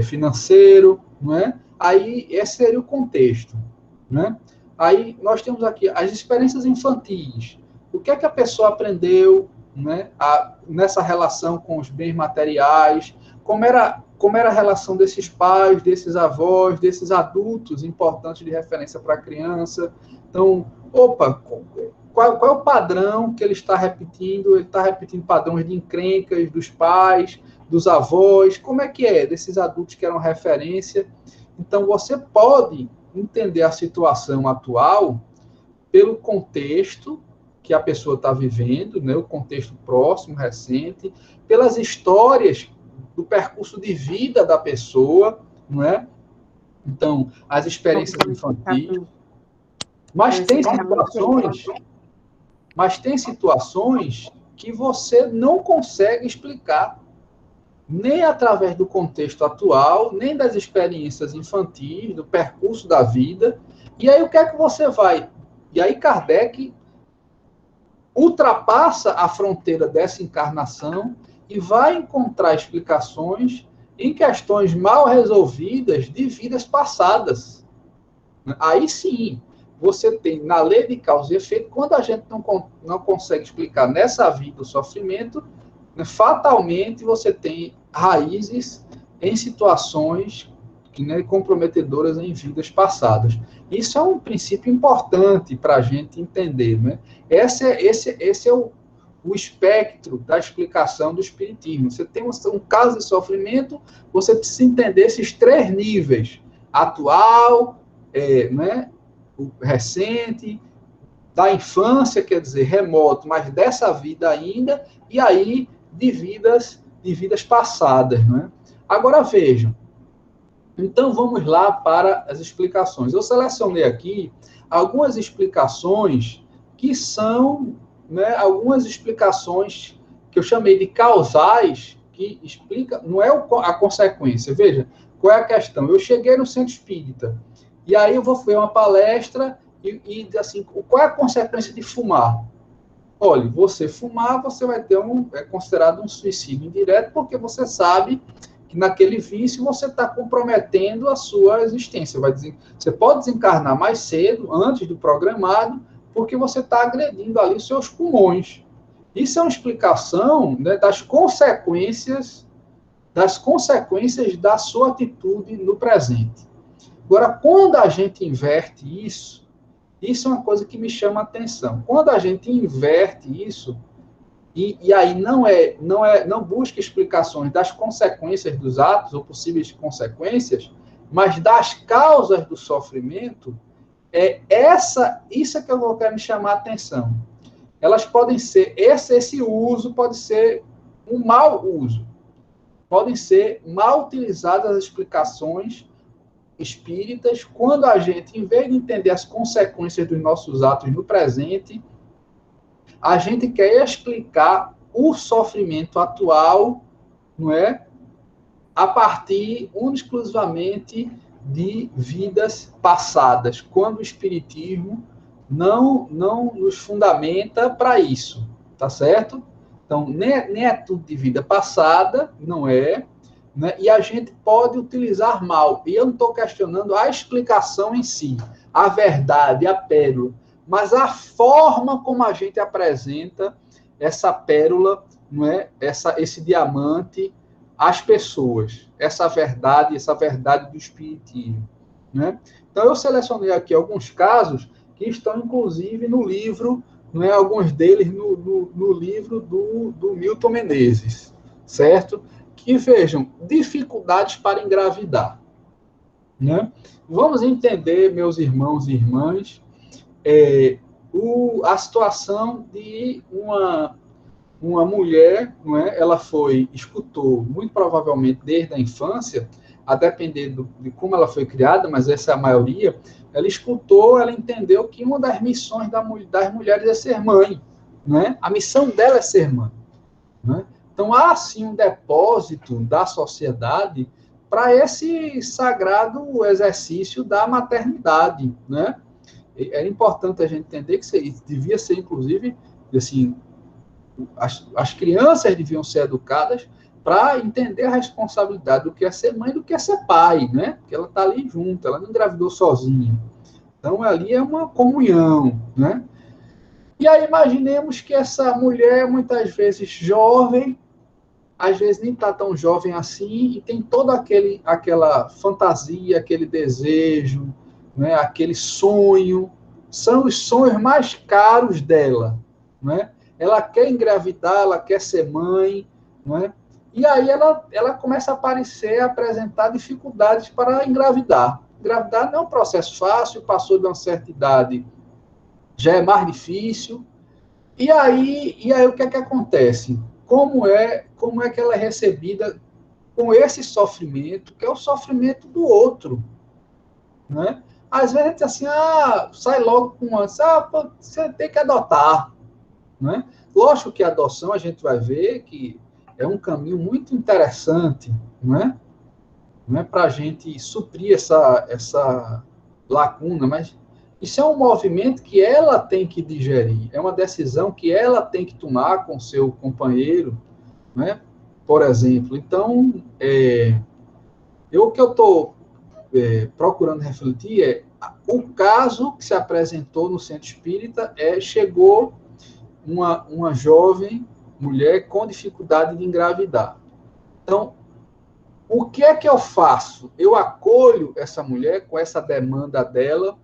financeiro, não é? Aí esse seria o contexto, né? Aí nós temos aqui as experiências infantis. O que é que a pessoa aprendeu, né, nessa relação com os bens materiais? Como era a relação desses pais, desses avós, desses adultos importantes de referência para a criança? Então, qual é o padrão que ele está repetindo? Ele está repetindo padrões de encrencas dos pais, dos avós. Como é que é desses adultos que eram referência? Então, você pode entender a situação atual pelo contexto que a pessoa está vivendo, né, o contexto próximo, recente, pelas histórias do percurso de vida da pessoa, não é? Então, as experiências infantis. Mas tem situações que você não consegue explicar, nem através do contexto atual, nem das experiências infantis, do percurso da vida. E aí, o que é que você vai? E aí, Kardec ultrapassa a fronteira dessa encarnação e vai encontrar explicações em questões mal resolvidas de vidas passadas. Aí sim, você tem, na lei de causa e efeito, quando a gente não consegue explicar nessa vida o sofrimento, né, fatalmente você tem raízes em situações né, comprometedoras em vidas passadas. Isso é um princípio importante para a gente entender. Né? Esse é o espectro da explicação do espiritismo. Você tem um caso de sofrimento, você precisa entender esses 3 níveis: atual, né, o recente, da infância, quer dizer, remoto, mas dessa vida ainda, e aí de vidas passadas. Né? Agora vejam. Então vamos lá para as explicações. Eu selecionei aqui algumas explicações que são, né, algumas explicações que eu chamei de causais, que explica, não é a consequência. Veja, qual é a questão? Eu cheguei no centro espírita, e aí eu vou ver uma palestra e assim, qual é a consequência de fumar? Olha, você fumar, você vai ter é considerado um suicídio indireto, porque você sabe que naquele vício você está comprometendo a sua existência. Você pode desencarnar mais cedo, antes do programado, porque você está agredindo ali os seus pulmões. Isso é uma explicação, né, das consequências da sua atitude no presente. Agora, quando a gente inverte isso é uma coisa que me chama a atenção. Quando a gente inverte isso, e aí não busca explicações das consequências dos atos, ou possíveis consequências, mas das causas do sofrimento, isso é que eu vou querer me chamar a atenção. Elas podem ser, esse uso pode ser um mau uso. Podem ser mal utilizadas as explicações espíritas quando a gente, em vez de entender as consequências dos nossos atos no presente, a gente quer explicar o sofrimento atual, não é? A partir, exclusivamente, de vidas passadas, quando o Espiritismo não nos fundamenta para isso, tá certo? Então, nem é tudo de vida passada, não é, né? E a gente pode utilizar mal. E eu não estou questionando a explicação em si, a verdade, a pérola, mas a forma como a gente apresenta essa pérola, não é? Esse diamante às pessoas, essa verdade do Espiritismo, né? Então, eu selecionei aqui alguns casos que estão, inclusive, no livro, não é? Alguns deles no livro do Milton Menezes, certo? Que vejam, dificuldades para engravidar, né? Vamos entender, meus irmãos e irmãs, a situação de uma mulher, não é? Ela escutou, muito provavelmente desde a infância, a depender de como ela foi criada, mas essa é a maioria, ela escutou, ela entendeu que uma das missões das mulheres é ser mãe, né? A missão dela é ser mãe, né? Então, há, sim, um depósito da sociedade para esse sagrado exercício da maternidade, né? É importante a gente entender que isso devia ser, inclusive, assim, as crianças deviam ser educadas para entender a responsabilidade do que é ser mãe e do que é ser pai, né? Porque ela está ali junto, ela não engravidou sozinha. Então, ali é uma comunhão, né? E aí, imaginemos que essa mulher, muitas vezes jovem, às vezes nem está tão jovem assim, e tem toda aquela fantasia, aquele desejo, né? Aquele sonho, são os sonhos mais caros dela, né? Ela quer engravidar, ela quer ser mãe, né? E aí ela começa a apresentar dificuldades para engravidar. Engravidar não é um processo fácil, passou de uma certa idade, já é mais difícil. E aí o que é que acontece? Como é que ela é recebida com esse sofrimento, que é o sofrimento do outro, né? Às vezes a gente diz assim, sai logo com antes, você tem que adotar, né? Lógico que a adoção a gente vai ver que é um caminho muito interessante, né? Não é para a gente suprir essa lacuna, mas isso é um movimento que ela tem que digerir, é uma decisão que ela tem que tomar com seu companheiro, né? Por exemplo. Então, o que eu estou procurando refletir o caso que se apresentou no centro espírita chegou uma jovem mulher com dificuldade de engravidar. Então, o que é que eu faço? Eu acolho essa mulher com essa demanda dela,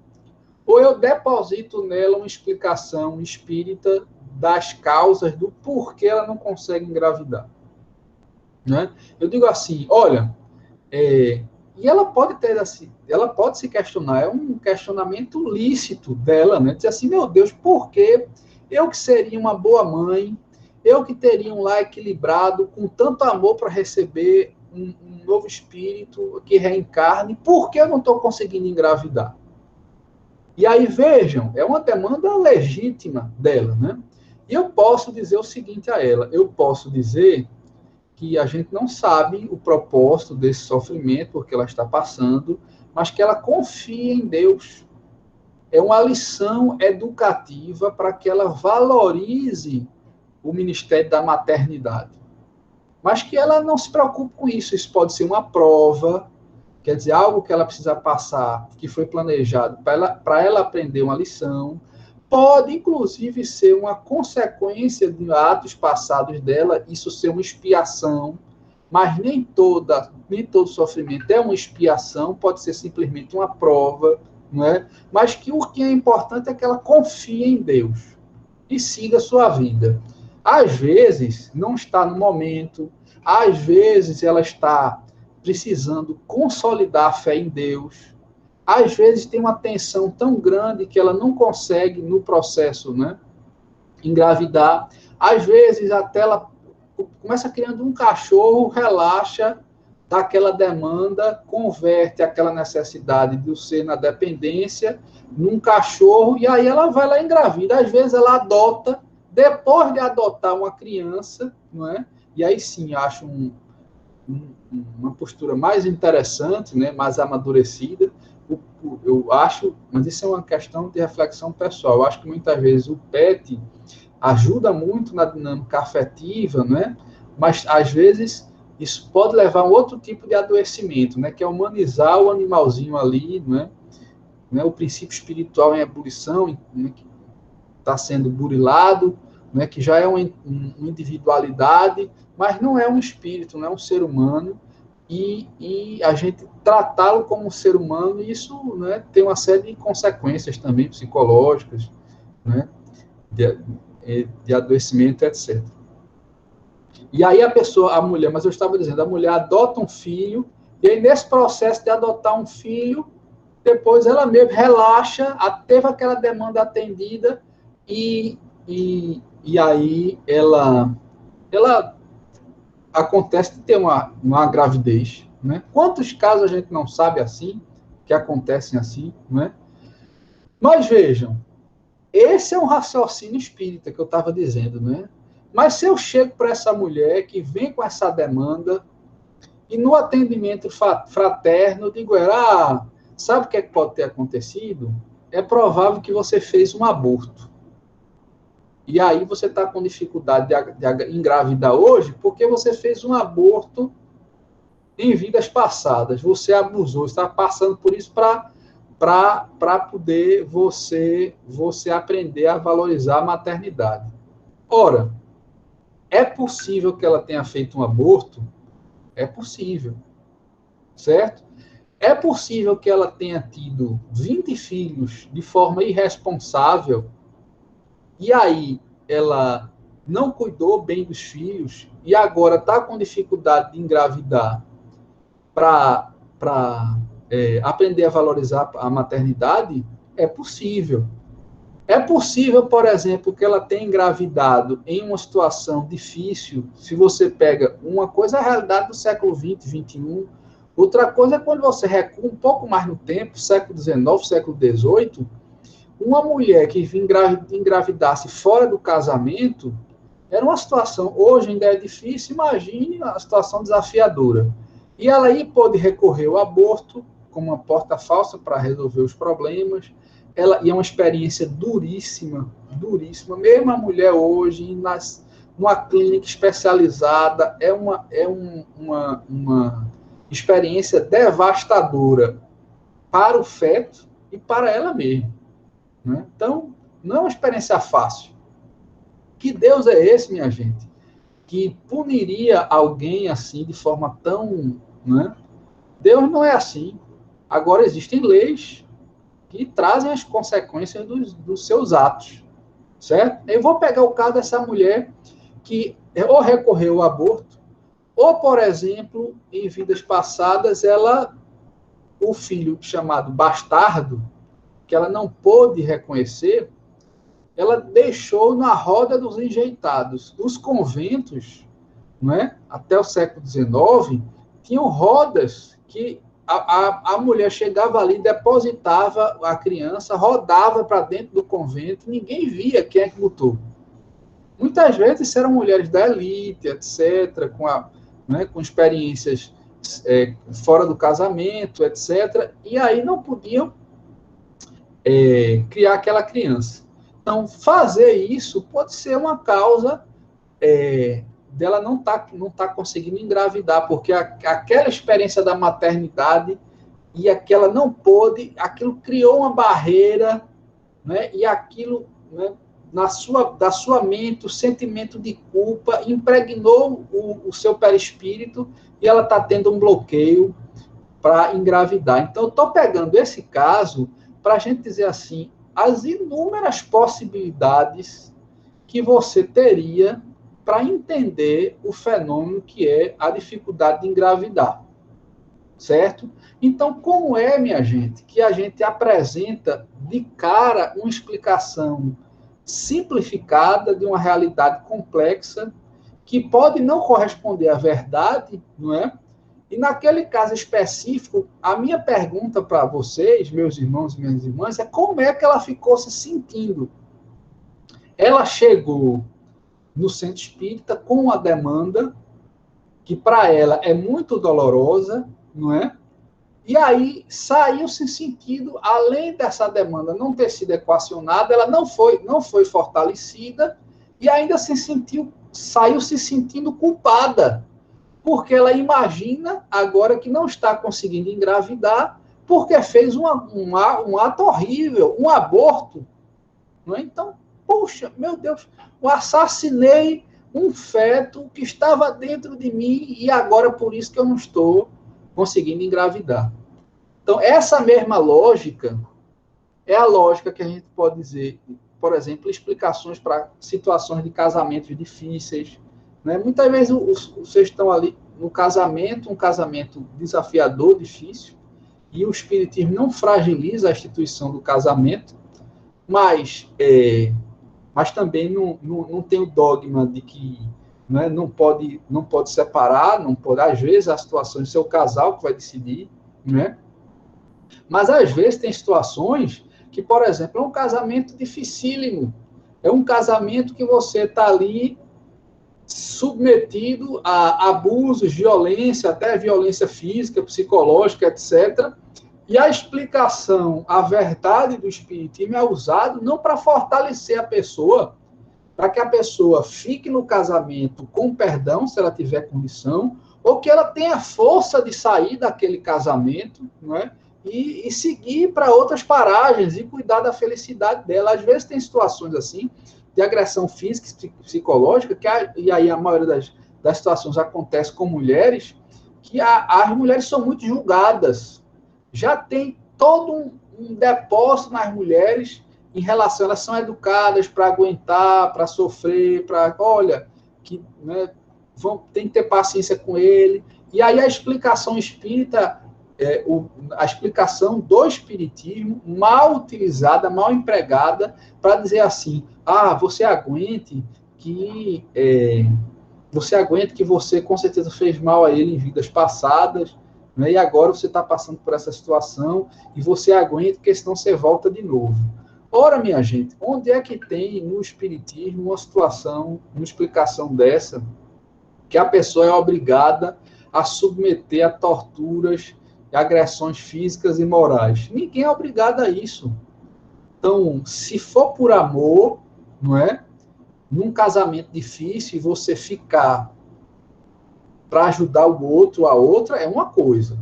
ou eu deposito nela uma explicação espírita das causas do porquê ela não consegue engravidar, né? Eu digo assim, olha, e ela pode se questionar, é um questionamento lícito dela, né? Dizer assim, meu Deus, por que eu que seria uma boa mãe, eu que teria um lar equilibrado, com tanto amor para receber um novo espírito que reencarne, por que eu não estou conseguindo engravidar? E aí, vejam, é uma demanda legítima dela, né? E eu posso dizer o seguinte a ela, eu posso dizer que a gente não sabe o propósito desse sofrimento, porque ela está passando, mas que ela confia em Deus. É uma lição educativa para que ela valorize o ministério da maternidade. Mas que ela não se preocupe com isso. Isso pode ser uma prova, quer dizer, algo que ela precisa passar, que foi planejado para ela aprender uma lição, pode, inclusive, ser uma consequência de atos passados dela, isso ser uma expiação, mas nem todo sofrimento é uma expiação, pode ser simplesmente uma prova, não é? Mas que o que é importante é que ela confie em Deus e siga a sua vida. Às vezes, não está no momento, às vezes ela está precisando consolidar a fé em Deus, às vezes tem uma tensão tão grande que ela não consegue, no processo, né, engravidar, às vezes até ela começa criando um cachorro, relaxa daquela demanda, converte aquela necessidade de ser na dependência num cachorro, e aí ela vai lá e engravida. Às vezes ela adota, depois de adotar uma criança, não é? E aí sim, acho uma postura mais interessante, né, mais amadurecida. Eu acho, mas isso é uma questão de reflexão pessoal. Eu acho que muitas vezes o PET ajuda muito na dinâmica afetiva, né? Mas às vezes isso pode levar a um outro tipo de adoecimento, né? Que é humanizar o animalzinho ali, né? O princípio espiritual em ebulição, né? Que está sendo burilado, né? Que já é uma individualidade, mas não é um espírito, não é um ser humano, e a gente tratá-lo como um ser humano, isso, né, tem uma série de consequências também psicológicas, né? De adoecimento, etc. E aí a mulher, mas eu estava dizendo, a mulher adota um filho, e aí nesse processo de adotar um filho, depois ela mesmo relaxa, teve aquela demanda atendida, e aí ela acontece de ter uma gravidez, né? Quantos casos a gente não sabe assim, que acontecem assim, né? Mas vejam, esse é um raciocínio espírita que eu estava dizendo, né? Mas se eu chego para essa mulher que vem com essa demanda e no atendimento fraterno digo, sabe o que pode ter acontecido? É provável que você fez um aborto. E aí você está com dificuldade de engravidar hoje porque você fez um aborto em vidas passadas. Você abusou, está passando por isso para poder você aprender a valorizar a maternidade. Ora, é possível que ela tenha feito um aborto? É possível, certo? É possível que ela tenha tido 20 filhos de forma irresponsável e aí ela não cuidou bem dos filhos e agora está com dificuldade de engravidar para aprender a valorizar a maternidade? É possível. É possível, por exemplo, que ela tenha engravidado em uma situação difícil. Se você pega uma coisa, é a realidade do século XX, XXI. Outra coisa é quando você recua um pouco mais no tempo, século XIX, século XVIII, uma mulher que engravidasse fora do casamento era uma situação, hoje ainda é difícil, imagine a situação desafiadora. E ela aí pôde recorrer ao aborto como uma porta falsa para resolver os problemas. E é uma experiência duríssima, duríssima. Mesmo a mulher hoje, numa clínica especializada, é uma experiência devastadora para o feto e para ela mesma, né? Então, não é uma experiência fácil. Que Deus é esse, minha gente, que puniria alguém assim de forma tão... né? Deus não é assim. Agora, existem leis que trazem as consequências dos seus atos, certo? Eu vou pegar o caso dessa mulher que ou recorreu ao aborto, ou, por exemplo, em vidas passadas, o filho chamado bastardo, que ela não pôde reconhecer, ela deixou na roda dos enjeitados. Os conventos, né, até o século XIX, tinham rodas que a mulher chegava ali, depositava a criança, rodava para dentro do convento, ninguém via quem é que botou. Muitas vezes eram mulheres da elite, etc., com experiências fora do casamento, etc., e aí não podiam criar aquela criança. Então, fazer isso pode ser uma causa dela não tá conseguindo engravidar, porque aquela experiência da maternidade e aquela não pôde, aquilo criou uma barreira, né? E aquilo né, da sua mente o sentimento de culpa, impregnou o seu perispírito e ela está tendo um bloqueio para engravidar. Então, eu estou pegando esse caso para a gente dizer assim, as inúmeras possibilidades que você teria para entender o fenômeno que é a dificuldade de engravidar, certo? Então, como é, minha gente, que a gente apresenta de cara uma explicação simplificada de uma realidade complexa que pode não corresponder à verdade, não é? E naquele caso específico, a minha pergunta para vocês, meus irmãos e minhas irmãs, é como é que ela ficou se sentindo? Ela chegou no centro espírita com uma demanda que para ela é muito dolorosa, não é? E aí saiu se sentindo, além dessa demanda não ter sido equacionada, ela não foi fortalecida e ainda saiu se sentindo culpada, porque ela imagina agora que não está conseguindo engravidar porque fez um ato horrível, um aborto. Não é? Então, puxa, meu Deus, eu assassinei um feto que estava dentro de mim e agora por isso que eu não estou conseguindo engravidar. Então, essa mesma lógica é a lógica que a gente pode dizer, por exemplo, explicações para situações de casamentos difíceis. Né? Muitas vezes vocês estão ali no casamento, um casamento desafiador, difícil, e o espiritismo não fragiliza a instituição do casamento, mas também não tem o dogma de que, né, não pode separar, não pode, às vezes a situação de ser o casal que vai decidir, né? Mas às vezes tem situações que, por exemplo, é um casamento dificílimo, é um casamento que você está ali submetido a abusos, violência, até violência física, psicológica, etc. E a explicação, a verdade do espiritismo é usado não para fortalecer a pessoa, para que a pessoa fique no casamento com perdão, se ela tiver condição, ou que ela tenha força de sair daquele casamento, não é? E seguir para outras paragens e cuidar da felicidade dela. Às vezes tem situações assim, de agressão física e psicológica, e aí a maioria das situações acontece com mulheres, que as mulheres são muito julgadas. Já tem todo um depósito nas mulheres em relação, elas são educadas para aguentar, para sofrer, olha, né, tem que ter paciência com ele. E aí a explicação espírita, a explicação do espiritismo, mal utilizada, mal empregada, para dizer assim, você aguente que você com certeza fez mal a ele em vidas passadas, né, e agora você está passando por essa situação, e você aguenta, porque senão você volta de novo. Ora, minha gente, onde é que tem no espiritismo uma situação, uma explicação dessa, que a pessoa é obrigada a submeter a torturas, agressões físicas e morais? Ninguém é obrigado a isso. Então, se for por amor, não é? Num casamento difícil, e você ficar para ajudar o outro, a outra, é uma coisa.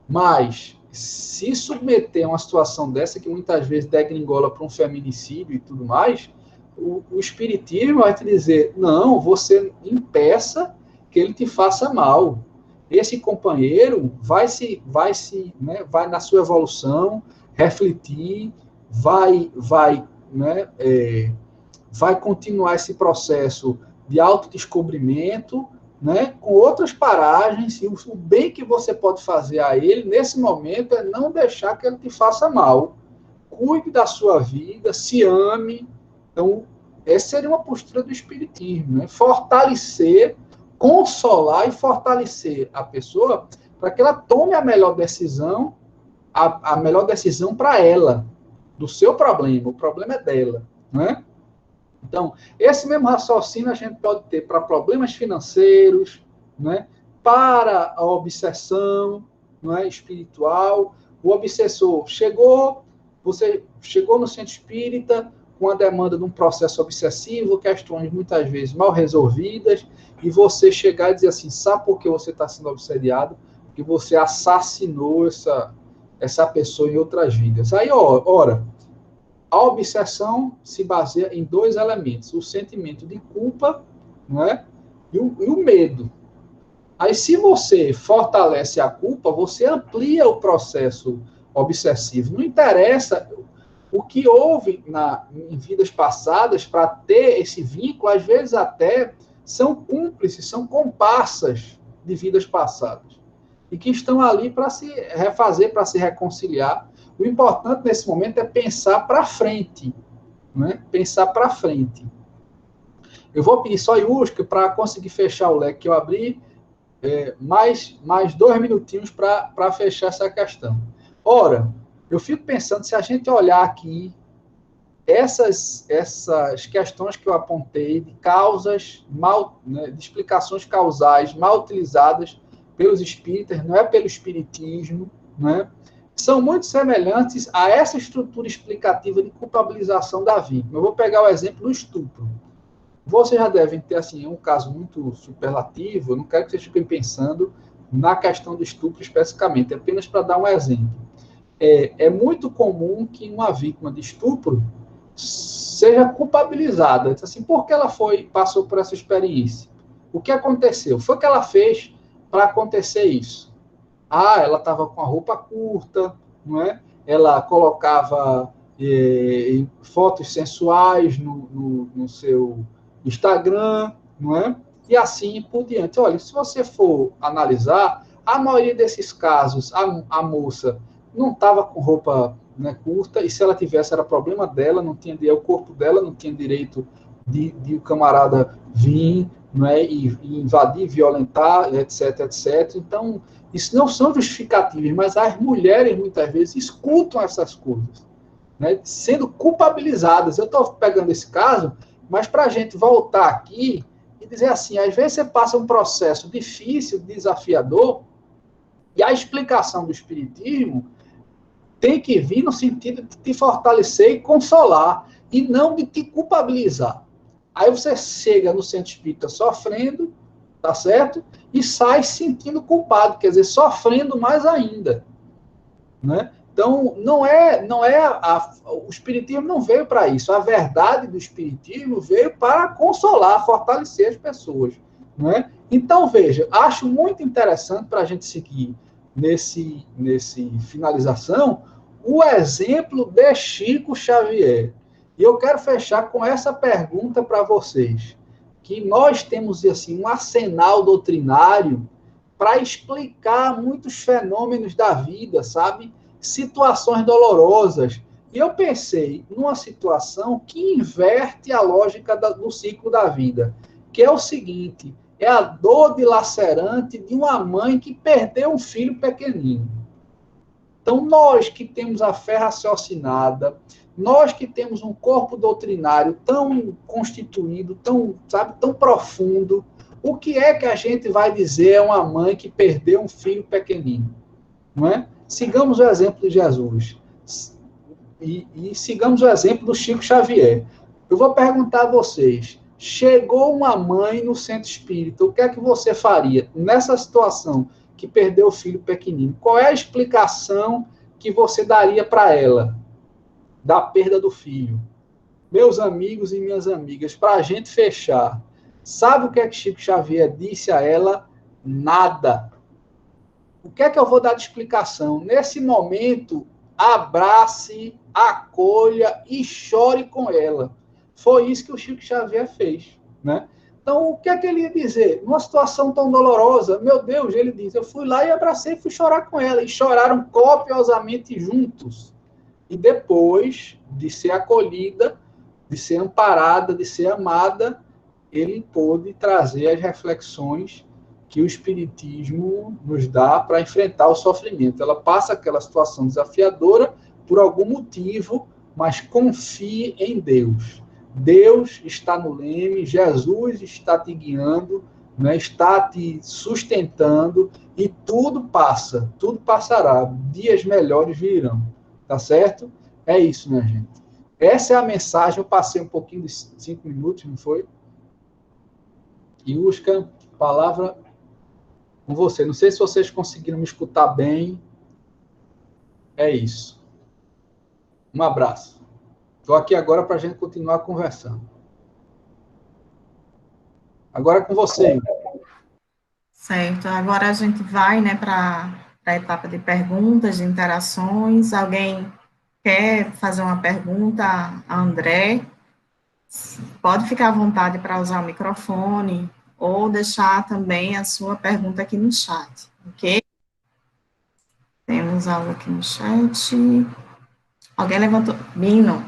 Mas, se submeter a uma situação dessa, que muitas vezes degringola para um feminicídio e tudo mais, o espiritismo vai te dizer, não, você impeça que ele te faça mal. Esse companheiro vai na sua evolução, refletir, vai continuar esse processo de autodescobrimento, né, com outras paragens, e o bem que você pode fazer a ele, nesse momento, é não deixar que ele te faça mal. Cuide da sua vida, se ame. Então, essa seria uma postura do espiritismo, né? Fortalecer, consolar e fortalecer a pessoa para que ela tome a melhor decisão, a melhor decisão para ela, do seu problema. O problema é dela, né? Então, esse mesmo raciocínio a gente pode ter para problemas financeiros, né? Para a obsessão, não é, espiritual. O obsessor você chegou no centro espírita com a demanda de um processo obsessivo, questões muitas vezes mal resolvidas, e você chegar e dizer assim, sabe por que você está sendo obsediado? Porque você assassinou essa pessoa em outras vidas. Aí, ora, a obsessão se baseia em dois elementos, o sentimento de culpa, não é? E o medo. Aí, se você fortalece a culpa, você amplia o processo obsessivo. Não interessa o que houve em vidas passadas para ter esse vínculo, às vezes até são cúmplices, são comparsas de vidas passadas. E que estão ali para se refazer, para se reconciliar. O importante nesse momento é pensar para frente. Não é? Pensar para frente. Eu vou pedir só, Yusca, para conseguir fechar o leque que eu abri, mais 2 minutinhos para fechar essa questão. Ora, eu fico pensando, se a gente olhar aqui, essas questões que eu apontei de causas né, de explicações causais mal utilizadas pelos espíritas, não é pelo espiritismo, né, são muito semelhantes a essa estrutura explicativa de culpabilização da vítima. Eu vou pegar o exemplo do estupro. Vocês já devem ter, assim, um caso muito superlativo, eu não quero que vocês fiquem pensando na questão do estupro especificamente, apenas para dar um exemplo. É muito comum que uma vítima de estupro seja culpabilizada. Assim, por que ela passou por essa experiência? O que aconteceu? Foi que ela fez para acontecer isso? Ela estava com a roupa curta, não é? Ela colocava fotos sensuais no seu Instagram, não é? E assim por diante. Olha, se você for analisar, a maioria desses casos, a moça não estava com roupa, né, curta, e se ela tivesse era problema dela, não tinha direito, o corpo dela não tinha direito de o camarada vir, não é, e invadir, violentar, etc, etc. Então, isso não são justificativas, mas as mulheres muitas vezes escutam essas coisas, né, sendo culpabilizadas. Eu estou pegando esse caso, mas para a gente voltar aqui e dizer assim, às vezes você passa um processo difícil, desafiador, e a explicação do espiritismo tem que vir no sentido de te fortalecer e consolar, e não de te culpabilizar. Aí você chega no centro espírita sofrendo, tá certo? E sai se sentindo culpado, quer dizer, sofrendo mais ainda, né? Então, o espiritismo não veio para isso. A verdade do espiritismo veio para consolar, fortalecer as pessoas, né? Então, veja, acho muito interessante para a gente seguir nesse finalização o exemplo de Chico Xavier. E eu quero fechar com essa pergunta para vocês, que nós temos assim um arsenal doutrinário para explicar muitos fenômenos da vida, sabe? Situações dolorosas. E eu pensei numa situação que inverte a lógica do ciclo da vida, que é o seguinte: é a dor dilacerante de uma mãe que perdeu um filho pequenino. Então, nós que temos a fé raciocinada, nós que temos um corpo doutrinário tão constituído, tão profundo, o que é que a gente vai dizer a uma mãe que perdeu um filho pequenino? Não é? Sigamos o exemplo de Jesus. E sigamos o exemplo do Chico Xavier. Eu vou perguntar a vocês, chegou uma mãe no centro espírita, o que é que você faria nessa situação que perdeu o filho pequenino? Qual é a explicação que você daria para ela da perda do filho? Meus amigos e minhas amigas, para a gente fechar, sabe o que é que Chico Xavier disse a ela? Nada. O que é que eu vou dar de explicação? Nesse momento, abrace, acolha e chore com ela. Foi isso que o Chico Xavier fez, né? Então, o que é que ele ia dizer? Numa situação tão dolorosa, meu Deus, ele diz, eu fui lá e abracei e fui chorar com ela. E choraram copiosamente juntos. E depois de ser acolhida, de ser amparada, de ser amada, ele pôde trazer as reflexões que o Espiritismo nos dá para enfrentar o sofrimento. Ela passa aquela situação desafiadora por algum motivo, mas confie em Deus. Deus está no leme, Jesus está te guiando, né, está te sustentando, e tudo passa, tudo passará, dias melhores virão, tá certo? É isso, minha gente. Essa é a mensagem, eu passei um pouquinho de 5 minutos, não foi? Yusca, palavra com você. Não sei se vocês conseguiram me escutar bem. É isso. Um abraço. Estou aqui agora para a gente continuar conversando. Agora é com você. Certo, agora a gente vai, né, para a etapa de perguntas, de interações. Alguém quer fazer uma pergunta a André? Pode ficar à vontade para usar o microfone ou deixar também a sua pergunta aqui no chat, ok? Temos algo aqui no chat. Alguém levantou? Bino.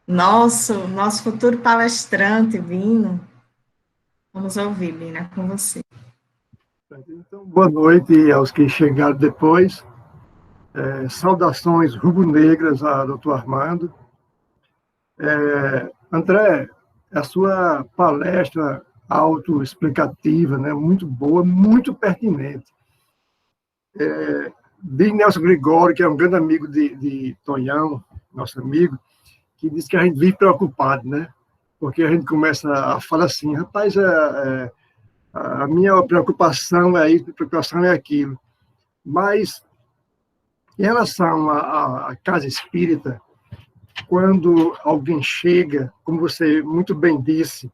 Nosso futuro palestrante, Bino. Vamos ouvir, Bino, é com você. Então, boa noite aos que chegaram depois. Saudações rubro-negras a doutor Armando. André, a sua palestra autoexplicativa, né, muito boa, muito pertinente. De Nelson Gregório, que é um grande amigo de Tonhão, nosso amigo, que diz que a gente vive preocupado, né? Porque a gente começa a falar assim, rapaz, a minha preocupação é isso, a preocupação é aquilo. Mas, em relação à casa espírita, quando alguém chega, como você muito bem disse,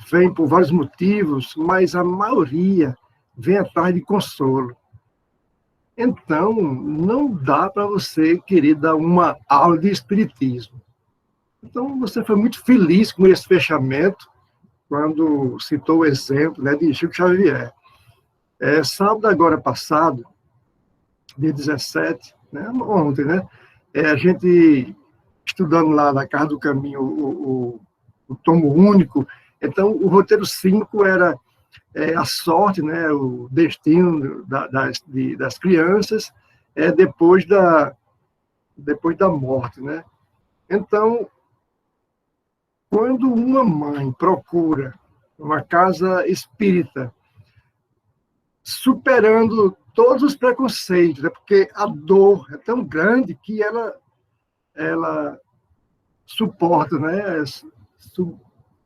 vem por vários motivos, mas a maioria vem atrás de consolo. Então, não dá para você querer dar uma aula de espiritismo. Então, você foi muito feliz com esse fechamento, quando citou o exemplo, né, de Chico Xavier. Sábado agora passado, dia 17, né, ontem, né, a gente estudando lá na Casa do Caminho o tomo único, então o roteiro 5 era a sorte, né, o destino das crianças depois da morte, né? Então, quando uma mãe procura uma casa espírita, superando todos os preconceitos, né, porque a dor é tão grande que ela suporta, né,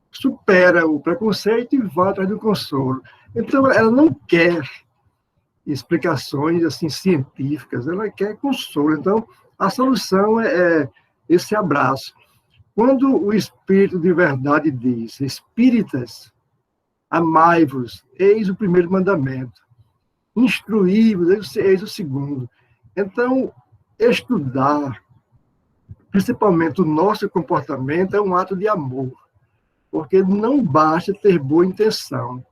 supera o preconceito e vai atrás do consolo. Então, ela não quer explicações assim científicas, ela quer consolo. Então, a solução é esse abraço. Quando o Espírito de verdade diz, espíritas, amai-vos, eis o primeiro mandamento. Instruí-vos, eis o segundo. Então, estudar, principalmente o nosso comportamento, é um ato de amor. Porque não basta ter boa intenção.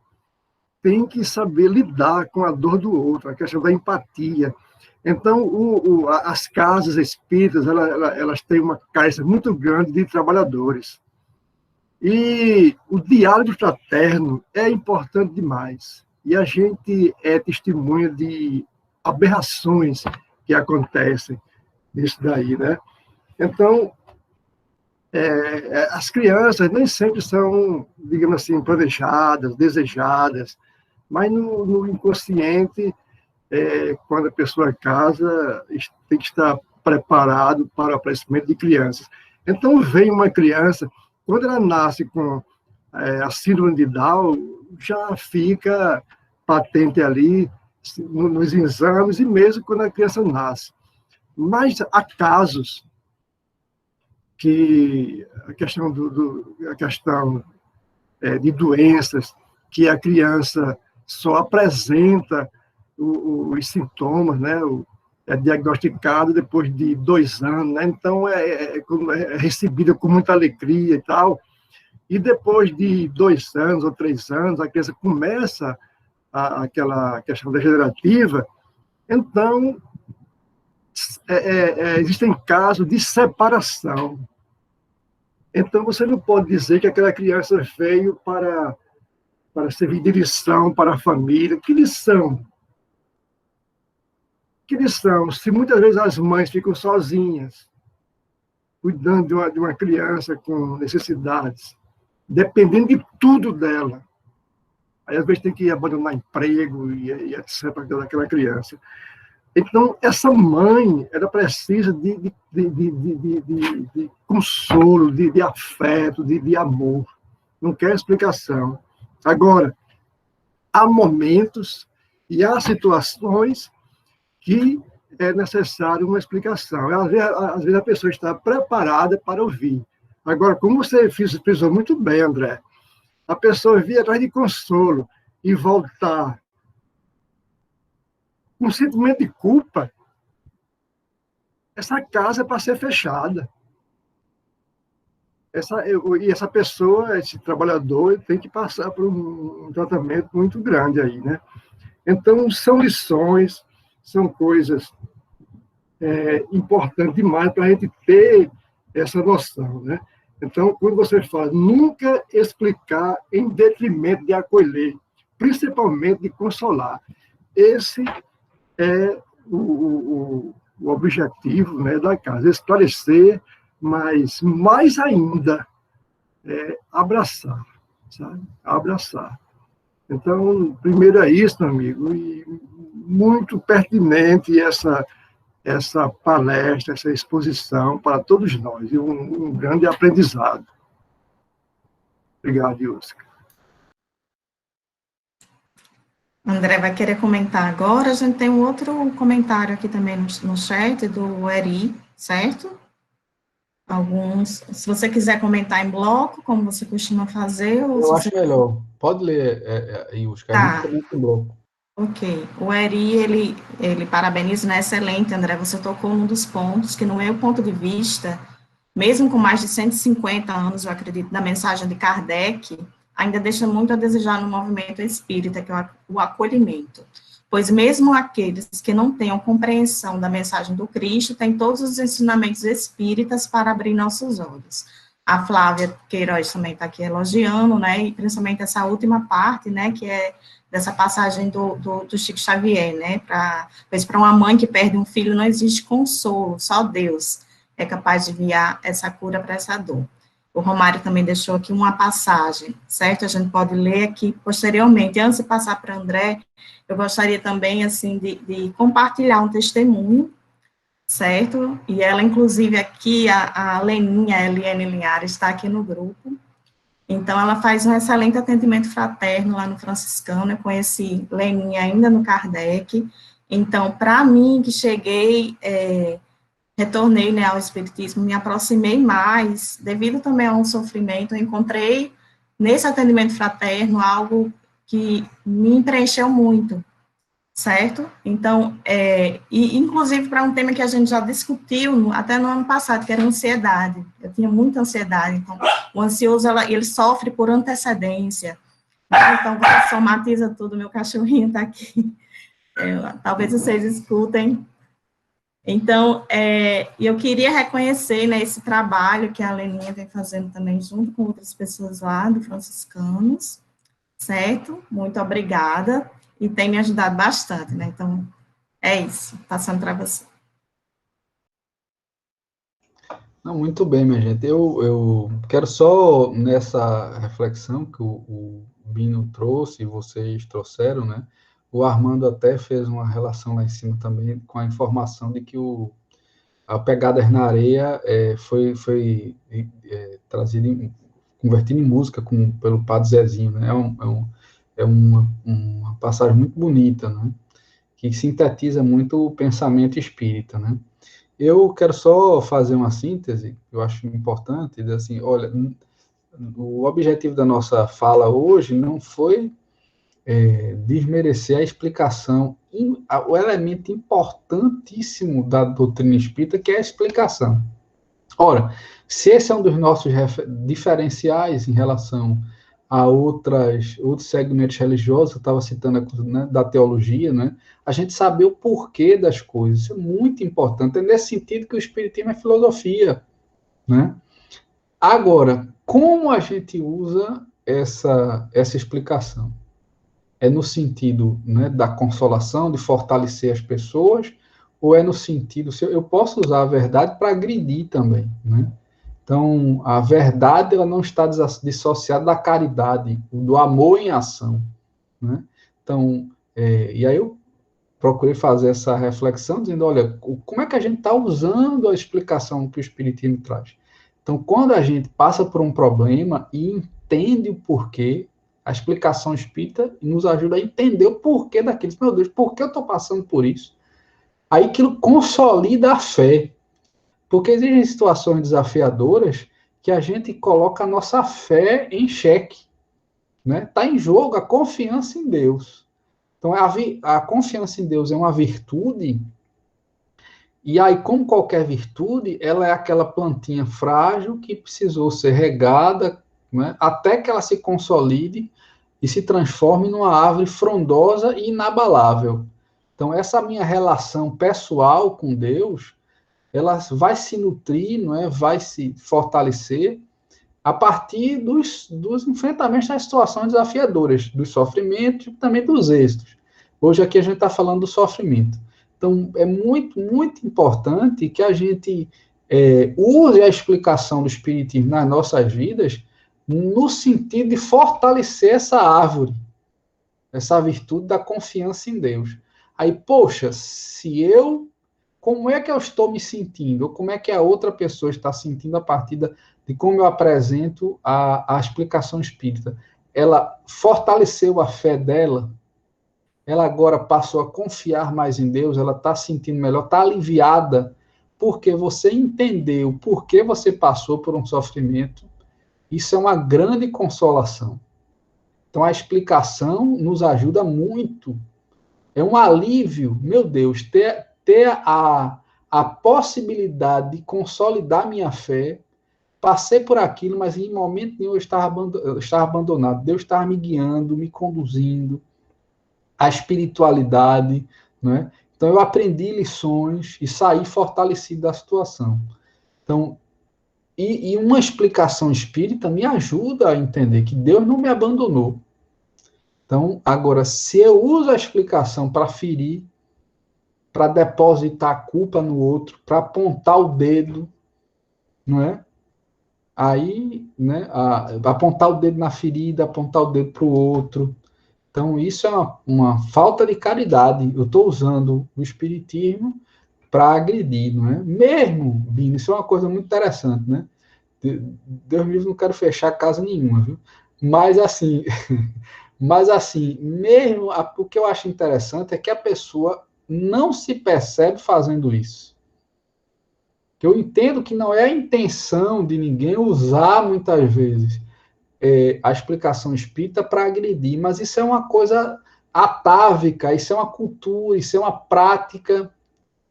Tem que saber lidar com a dor do outro, a questão da empatia. Então, as casas espíritas, elas têm uma carência muito grande de trabalhadores. E o diálogo fraterno é importante demais. E a gente é testemunha de aberrações que acontecem nisso daí, né? Então, as crianças nem sempre são, digamos assim, planejadas, desejadas, mas no inconsciente, quando a pessoa casa, tem que estar preparado para o aparecimento de crianças. Então, vem uma criança, quando ela nasce com a síndrome de Down, já fica patente ali nos exames e mesmo quando a criança nasce. Mas há casos que a questão de doenças que a criança só apresenta os sintomas, né? É diagnosticado depois de 2 anos, né? Então é recebida com muita alegria e tal. E depois de 2 anos ou 3 anos, a criança começa aquela questão degenerativa. Então, existem casos de separação. Então, você não pode dizer que aquela criança veio para servir de lição para a família. Que lição? Que lição? Se muitas vezes as mães ficam sozinhas, cuidando de uma criança com necessidades, dependendo de tudo dela. Aí, às vezes, tem que abandonar emprego e etc. daquela criança. Então, essa mãe, ela precisa de consolo, de afeto, de amor. Não quer explicação. Agora, há momentos e há situações que é necessário uma explicação. Às vezes a pessoa está preparada para ouvir. Agora, como você frisou muito bem, André, a pessoa vir atrás de consolo e voltar com sentimento de culpa, essa casa é para ser fechada. E essa pessoa, esse trabalhador, tem que passar por um tratamento muito grande aí, né? Então, são lições, são coisas importantes demais para a gente ter essa noção, né? Então, quando você fala, nunca explicar em detrimento de acolher, principalmente de consolar. Esse é o objetivo, né, da casa, esclarecer, mas mais ainda abraçar, sabe? Abraçar. Então, primeiro é isso, meu amigo, e muito pertinente essa palestra, essa exposição para todos nós, e um grande aprendizado. Obrigado, Yusca. André vai querer comentar agora. A gente tem um outro comentário aqui também no chat do Eri, certo? Se você quiser comentar em bloco, como você costuma fazer. Eu acho melhor. Pode ler, Yusca. Tá. Em bloco. Ok. O Eri, ele parabeniza, né? Excelente, André. Você tocou num dos pontos que, no meu ponto de vista, mesmo com mais de 150 anos, eu acredito, da mensagem de Kardec, ainda deixa muito a desejar no movimento espírita, que é o acolhimento. Pois mesmo aqueles que não tenham compreensão da mensagem do Cristo, têm todos os ensinamentos espíritas para abrir nossos olhos. A Flávia Queiroz também está aqui elogiando, né, e principalmente essa última parte, né, que é dessa passagem do Chico Xavier, né, pois para uma mãe que perde um filho não existe consolo, só Deus é capaz de enviar essa cura para essa dor. O Romário também deixou aqui uma passagem, certo? A gente pode ler aqui posteriormente. Antes de passar para André, eu gostaria também, assim, de compartilhar um testemunho, certo? E ela, inclusive, aqui, a Leninha, a Eliane Linhares, está aqui no grupo. Então, ela faz um excelente atendimento fraterno lá no Franciscano. Eu conheci Leninha ainda no Kardec. Então, para mim, que cheguei... retornei, né, ao espiritismo, me aproximei mais, devido também a um sofrimento, eu encontrei nesse atendimento fraterno algo que me preencheu muito, certo? Então, e inclusive para um tema que a gente já discutiu até no ano passado, que era ansiedade. Eu tinha muita ansiedade, então o ansioso, ele sofre por antecedência, então você somatiza tudo, meu cachorrinho está aqui, talvez vocês escutem. Então, eu queria reconhecer, né, esse trabalho que a Leninha vem fazendo também, junto com outras pessoas lá do Franciscanos, certo? Muito obrigada, e tem me ajudado bastante, né? Então, é isso, passando para você. Não, muito bem, minha gente. Eu quero só, nessa reflexão que o Bino trouxe, e vocês trouxeram, né? O Armando até fez uma relação lá em cima também com a informação de que a Pegadas na Areia foi trazida, convertida em música pelo Padre Zezinho, né? É uma passagem muito bonita, né? Que sintetiza muito o pensamento espírita, né? Eu quero só fazer uma síntese, que eu acho importante, dizer assim, olha, o objetivo da nossa fala hoje não foi desmerecer a explicação, o elemento importantíssimo da doutrina espírita, que é a explicação. Ora, se esse é um dos nossos diferenciais em relação a outros segmentos religiosos, eu estava citando a, né, da teologia, né, a gente saber o porquê das coisas, isso é muito importante, é nesse sentido que o espiritismo é filosofia, né? Agora, como a gente usa essa explicação? É no sentido, né, da consolação, de fortalecer as pessoas, ou é no sentido, eu posso usar a verdade para agredir também, né? Então, a verdade, ela não está dissociada da caridade, do amor em ação, né? Então, e aí eu procurei fazer essa reflexão, dizendo, olha, como é que a gente está usando a explicação que o Espiritismo traz? Então, quando a gente passa por um problema e entende o porquê, a explicação espírita nos ajuda a entender o porquê daquilo. Meu Deus, por que eu estou passando por isso? Aí aquilo consolida a fé. Porque existem situações desafiadoras que a gente coloca a nossa fé em xeque. Né? Está em jogo a confiança em Deus. Então, a confiança em Deus é uma virtude, e aí, como qualquer virtude, ela é aquela plantinha frágil que precisou ser regada, né, até que ela se consolide e se transforme numa árvore frondosa e inabalável. Então, essa minha relação pessoal com Deus, ela vai se nutrir, não é? Vai se fortalecer a partir dos enfrentamentos das situações desafiadoras, dos sofrimentos e também dos êxitos. Hoje aqui a gente está falando do sofrimento. Então, é muito, muito importante que a gente use a explicação do Espiritismo nas nossas vidas no sentido de fortalecer essa árvore, essa virtude da confiança em Deus. Aí, poxa, como é que eu estou me sentindo? Ou como é que a outra pessoa está sentindo a partir de como eu apresento a explicação espírita? Ela fortaleceu a fé dela? Ela agora passou a confiar mais em Deus? Ela está sentindo melhor? Está aliviada? Porque você entendeu por que você passou por um sofrimento? Isso é uma grande consolação. Então, a explicação nos ajuda muito. É um alívio, meu Deus, ter a possibilidade de consolidar minha fé. Passei por aquilo, mas em momento nenhum eu estava abandonado. Deus estava me guiando, me conduzindo, a espiritualidade, né? Então eu aprendi lições e saí fortalecido da situação. Então, e uma explicação espírita me ajuda a entender que Deus não me abandonou. Então, agora, se eu uso a explicação para ferir, para depositar a culpa no outro, para apontar o dedo, não é? Aí, né, apontar o dedo na ferida, apontar o dedo para o outro. Então, isso é uma falta de caridade. Eu estou usando o espiritismo para agredir, não é? Mesmo, Bino, isso é uma coisa muito interessante, né? Deus me livre, não quero fechar casa nenhuma, viu? Mas assim, mesmo o que eu acho interessante é que a pessoa não se percebe fazendo isso. Que eu entendo que não é a intenção de ninguém usar muitas vezes a explicação espírita para agredir, mas isso é uma coisa atávica, isso é uma cultura, isso é uma prática,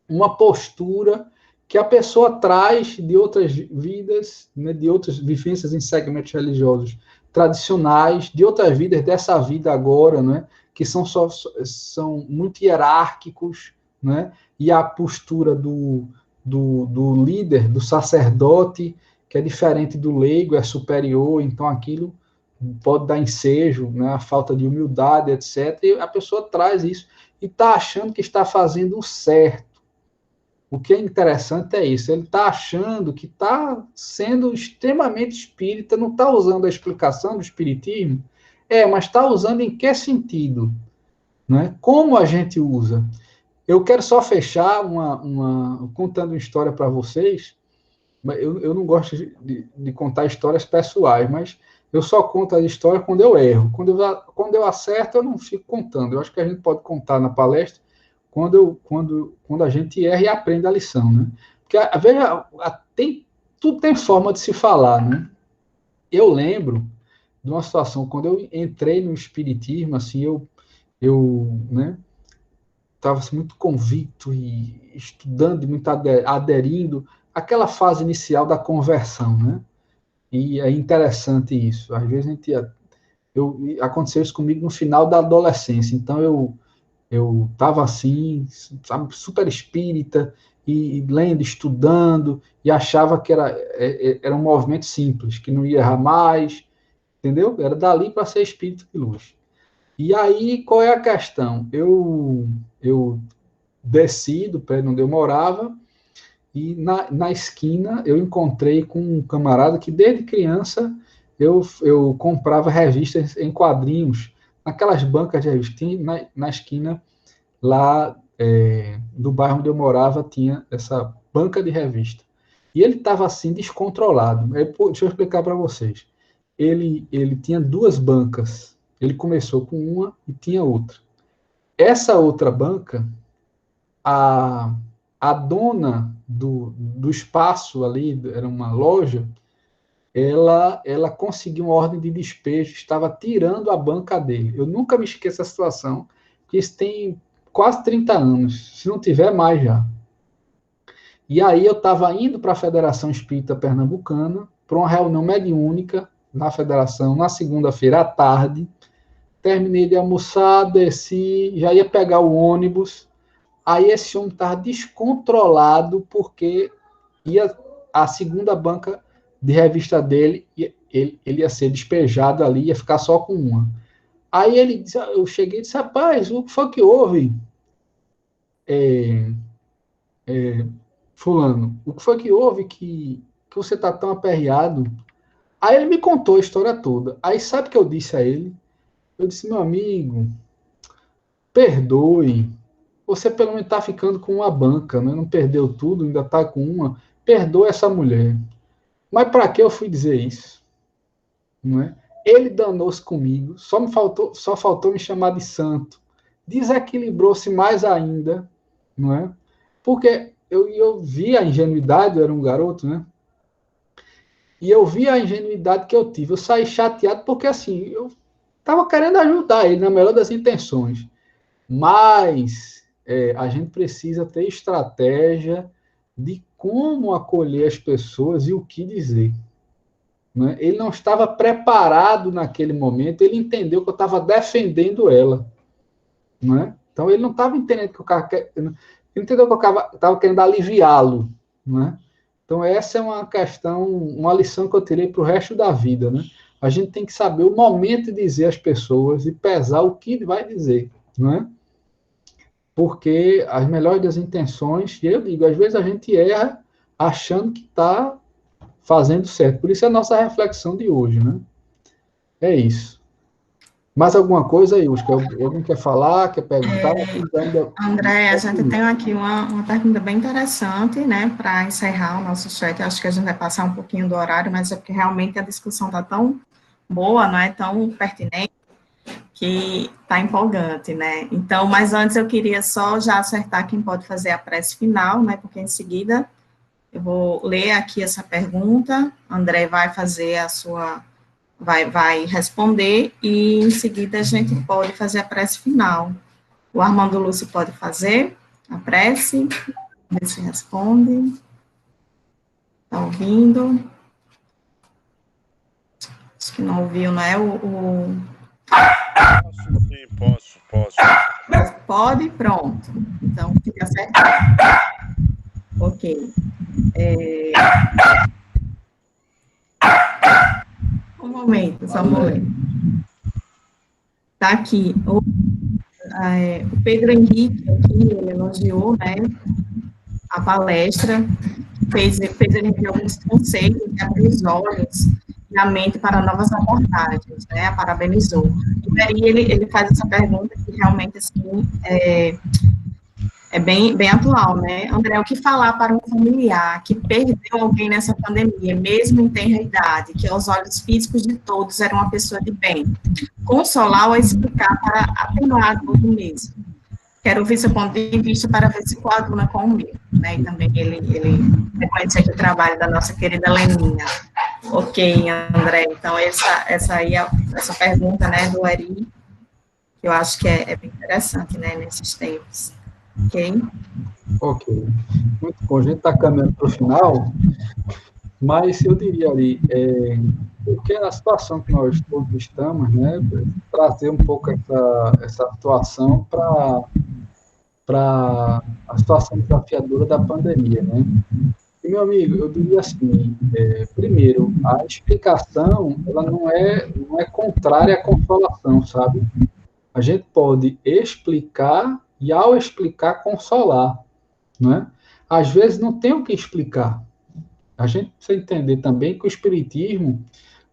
uma postura que a pessoa traz de outras vidas, né, de outras vivências em segmentos religiosos tradicionais, de outras vidas dessa vida agora, né, que são muito hierárquicos, né, e a postura do líder, do sacerdote, que é diferente do leigo, é superior, então aquilo pode dar ensejo, né, a falta de humildade, etc. E a pessoa traz isso e está achando que está fazendo o certo. O que é interessante é isso, ele está achando que está sendo extremamente espírita, não está usando a explicação do espiritismo, mas está usando em que sentido? Né? Como a gente usa? Eu quero só fechar contando uma história para vocês. Eu não gosto de contar histórias pessoais, mas eu só conto as histórias quando eu erro. Quando eu acerto, eu não fico contando. Eu acho que a gente pode contar na palestra quando a gente erra e aprende a lição, né? Porque, veja, tudo tem forma de se falar, né? Eu lembro de uma situação, quando eu entrei no espiritismo, assim, né, estava muito convicto e estudando, muito aderindo àquela fase inicial da conversão, né? E é interessante isso. Às vezes aconteceu isso comigo no final da adolescência. Então eu estava assim, sabe, super espírita, e lendo, estudando, e achava que era um movimento simples, que não ia errar mais, entendeu? Era dali para ser espírito de luz. E aí, qual é a questão? Eu desci do prédio onde eu morava, e na esquina eu encontrei com um camarada que desde criança eu comprava revistas em quadrinhos, naquelas bancas de revistas, na esquina lá do bairro onde eu morava, tinha essa banca de revista. E ele estava assim, descontrolado. Deixa eu explicar para vocês. Ele tinha duas bancas. Ele começou com uma e tinha outra. Essa outra banca a dona do espaço ali, era uma loja, ela conseguiu uma ordem de despejo, estava tirando a banca dele. Eu nunca me esqueço dessa situação, porque isso tem quase 30 anos, se não tiver mais já. E aí eu estava indo para a Federação Espírita Pernambucana, para uma reunião mediúnica na Federação, na segunda-feira à tarde. Terminei de almoçar, desci, já ia pegar o ônibus. Aí esse homem estava descontrolado, porque a segunda banca de revista dele, ele ia ser despejado ali, ia ficar só com uma. Aí eu cheguei e disse, rapaz, o que foi que houve? Fulano, o que foi que houve que você está tão aperreado? Aí ele me contou a história toda. Aí sabe o que eu disse a ele? Eu disse, meu amigo, perdoe. Você pelo menos está ficando com uma banca, né? Não perdeu tudo, ainda está com uma. Perdoe essa mulher. Mas para que eu fui dizer isso? Não é? Ele danou-se comigo, só faltou me chamar de santo. Desequilibrou-se mais ainda, não é? Porque eu vi a ingenuidade, eu era um garoto, né? E eu vi a ingenuidade que eu tive. Eu saí chateado porque, assim, eu estava querendo ajudar ele na melhor das intenções. Mas a gente precisa ter estratégia de como acolher as pessoas e o que dizer. Né? Ele não estava preparado naquele momento, ele entendeu que eu estava defendendo ela. Né? Então, ele não estava entendendo que o cara entendeu que eu estava querendo aliviá-lo. Né? Então, essa é uma questão, uma lição que eu tirei para o resto da vida. Né? A gente tem que saber o momento de dizer às pessoas e pesar o que vai dizer. Não é? Porque as melhores das intenções, e eu digo, às vezes a gente erra achando que está fazendo certo. Por isso é a nossa reflexão de hoje, né? É isso. Mais alguma coisa aí, Usca? Alguém quer falar, quer perguntar? André, a gente tem aqui uma pergunta bem interessante, né, para encerrar o nosso chat. Acho que a gente vai passar um pouquinho do horário, mas é porque realmente a discussão está tão boa, não é tão pertinente, que está empolgante, né? Então, mas antes eu queria só já acertar quem pode fazer a prece final, né, porque em seguida eu vou ler aqui essa pergunta, André vai fazer a sua, vai responder, e em seguida a gente pode fazer a prece final. O Armando Lúcio pode fazer a prece, ver se responde. Está ouvindo? Acho que não ouviu, não é? Posso, sim, posso. Pode? Pronto. Então, fica certo. Ok. Um momento, só um momento. Está aqui. O Pedro Henrique, aqui, ele elogiou, né, a palestra, fez ele ter alguns conceitos, abrir os olhos e a mente para novas abordagens, né, a parabenizou. E aí ele faz essa pergunta que realmente, assim, é bem atual, né? André, o que falar para um familiar que perdeu alguém nessa pandemia, mesmo em tenra idade, que aos olhos físicos de todos era uma pessoa de bem? Consolar ou explicar para atenuar a dor do mesmo? Quero ouvir seu ponto de vista para ver se coaduna com o meu, né? E também ele reconhece aqui o trabalho da nossa querida Leninha. Ok, André, então essa aí, essa pergunta, né, do Eri, eu acho que é bem interessante, né, nesses tempos. Ok. Muito bom. A gente está caminhando para o final, mas eu diria ali, porque a situação que nós todos estamos, né, trazer um pouco essa situação para a situação desafiadora da pandemia, né? E, meu amigo, eu diria assim, primeiro, a explicação, ela não é contrária à consolação, sabe? A gente pode explicar e, ao explicar, consolar, não é? Às vezes não tem o que explicar. A gente precisa entender também que o Espiritismo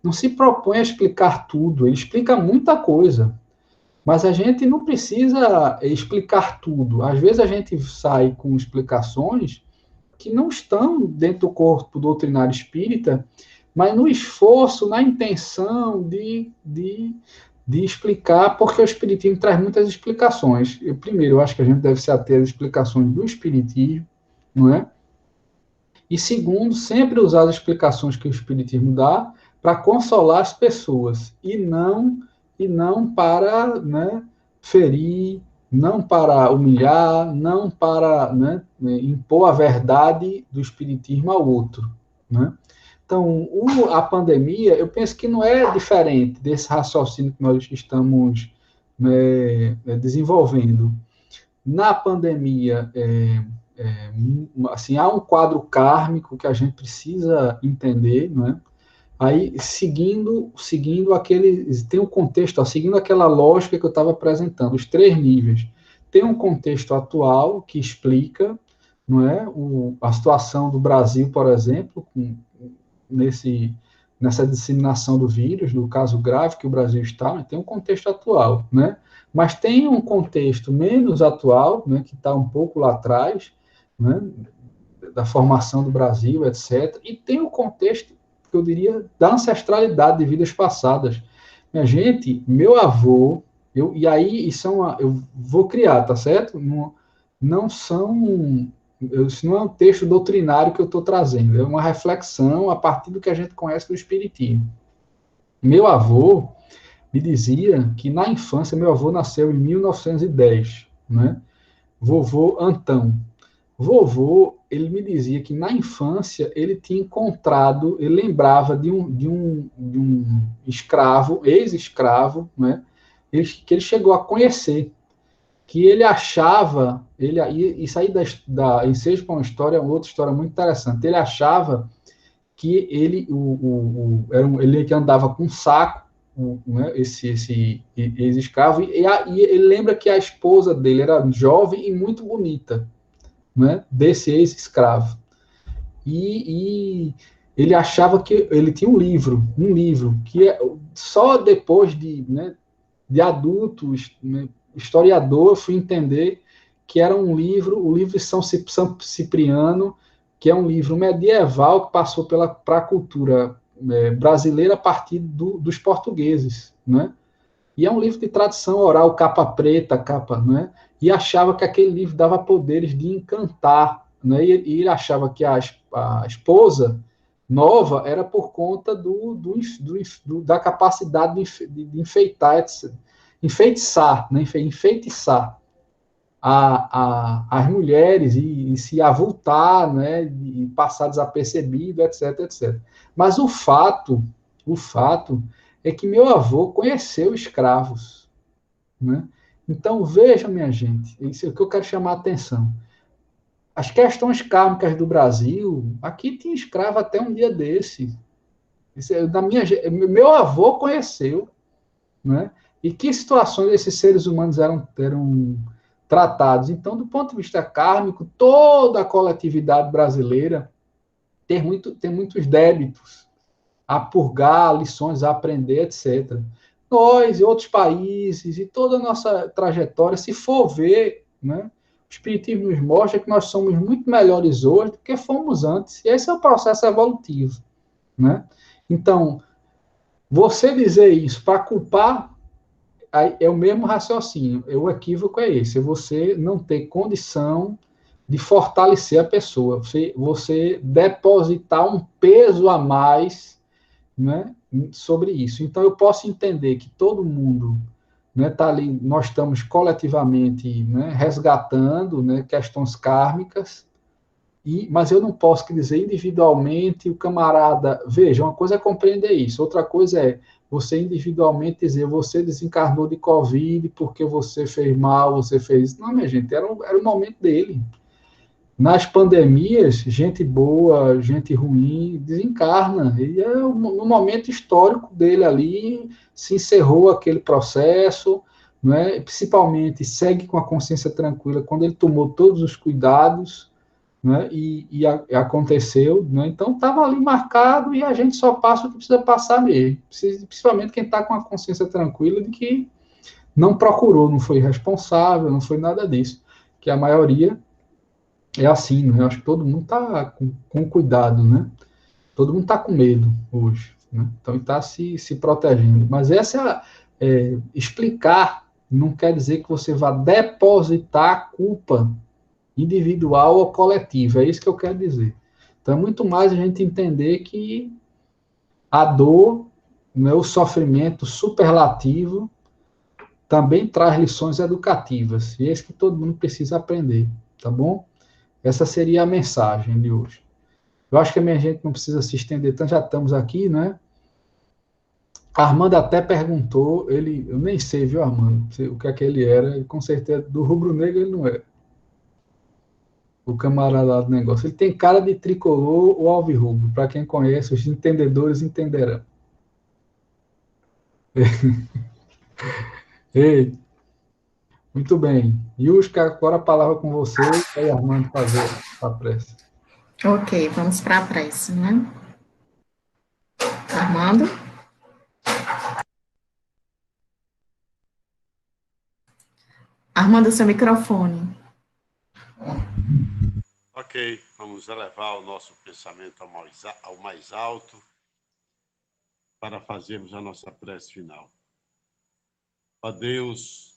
não se propõe a explicar tudo, ele explica muita coisa, mas a gente não precisa explicar tudo. Às vezes a gente sai com explicações que não estão dentro do corpo doutrinário espírita, mas no esforço, na intenção de de explicar, porque o Espiritismo traz muitas explicações. Primeiro, eu acho que a gente deve se ater às explicações do Espiritismo, não é? E segundo, sempre usar as explicações que o Espiritismo dá para consolar as pessoas, e não para, né, ferir, não para humilhar, não para, né, impor a verdade do Espiritismo ao outro, né? Então, a pandemia, eu penso que não é diferente desse raciocínio que nós estamos, né, desenvolvendo. Na pandemia, assim, há um quadro kármico que a gente precisa entender, não é? Aí, seguindo aquele, tem um contexto, ó, seguindo aquela lógica que eu estava apresentando, os 3 níveis. Tem um contexto atual que explica, não é, a situação do Brasil, por exemplo, nessa disseminação do vírus, do caso grave que o Brasil está, né, tem um contexto atual, né? Mas tem um contexto menos atual, né, que está um pouco lá atrás, né, da formação do Brasil, etc. E tem o contexto, que eu diria, da ancestralidade de vidas passadas. Minha gente, meu avô, e aí isso eu vou criar, tá certo? Não são, isso não é um texto doutrinário que eu estou trazendo, é uma reflexão a partir do que a gente conhece do Espiritismo. Meu avô me dizia que na infância, meu avô nasceu em 1910, né? Vovô Antão. Vovô, ele me dizia que na infância ele tinha encontrado, ele lembrava de um escravo, ex-escravo, né? Que ele chegou a conhecer, que ele achava, isso aí enseja para uma história, outra história muito interessante. Ele achava que ele, ele que andava com um saco, né, esse ex-escravo, e ele lembra que a esposa dele era jovem e muito bonita, né, desse ex-escravo. E ele achava que ele tinha um livro que só depois de adultos, né, historiador, fui entender que era o livro de São Cipriano, que é um livro medieval que passou para a cultura brasileira a partir dos portugueses, né? E é um livro de tradição oral, capa preta, né? E achava que aquele livro dava poderes de encantar, né? E ele achava que a esposa nova era por conta da capacidade de enfeitar, etc. Enfeitiçar, né? Enfeitiçar as mulheres e se avultar, né? E passar desapercebido, etc, etc. Mas o fato é que meu avô conheceu escravos, né? Então, veja, minha gente, isso é o que eu quero chamar a atenção. As questões kármicas do Brasil, aqui tinha escravo até um dia desse. Meu avô conheceu, né? E que situações esses seres humanos eram tratados. Então, do ponto de vista kármico, toda a coletividade brasileira tem muitos débitos a purgar, lições a aprender, etc. Nós e outros países e toda a nossa trajetória, se for ver, né, o Espiritismo nos mostra que nós somos muito melhores hoje do que fomos antes. E esse é o processo evolutivo, né? Então, você dizer isso para culpar é o mesmo raciocínio. O equívoco é esse, é você não ter condição de fortalecer a pessoa, você depositar um peso a mais, né, sobre isso. Então, eu posso entender que todo mundo, né, tá ali, nós estamos coletivamente, né, resgatando, né, questões kármicas, mas eu não posso dizer individualmente o camarada. Veja, uma coisa é compreender isso, outra coisa é você individualmente dizer você desencarnou de Covid porque você fez mal, você fez isso. Não, minha gente, era o momento dele. Nas pandemias, gente boa, gente ruim, desencarna. E no momento histórico dele ali, se encerrou aquele processo, né? Principalmente segue com a consciência tranquila quando ele tomou todos os cuidados, né? E aconteceu, né? Então estava ali marcado e a gente só passa o que precisa passar mesmo. Principalmente quem está com a consciência tranquila de que não procurou, não foi responsável, não foi nada disso. Que a maioria é assim, né? Eu acho que todo mundo está com cuidado, né? Todo mundo está com medo hoje, né? Então está se protegendo. Mas essa explicar não quer dizer que você vá depositar a culpa individual ou coletiva. É isso que eu quero dizer. Então, é muito mais a gente entender que a dor, né, o sofrimento superlativo, também traz lições educativas. E é isso que todo mundo precisa aprender, tá bom? Essa seria a mensagem de hoje. Eu acho que a minha gente não precisa se estender tanto, já estamos aqui, né? Armando até perguntou, eu nem sei, viu, Armando, o que é que ele era, e com certeza do rubro-negro ele não é. O camarada lá do negócio. Ele tem cara de tricolor ou alvirrubro, para quem conhece, os entendedores entenderão. Ei, muito bem. Yuska, agora a palavra com você, aí Armando fazer a prece. Ok, vamos para a prece, né? Armando? Armando, seu microfone. Ok, vamos elevar o nosso pensamento ao mais alto para fazermos a nossa prece final. Ó Deus,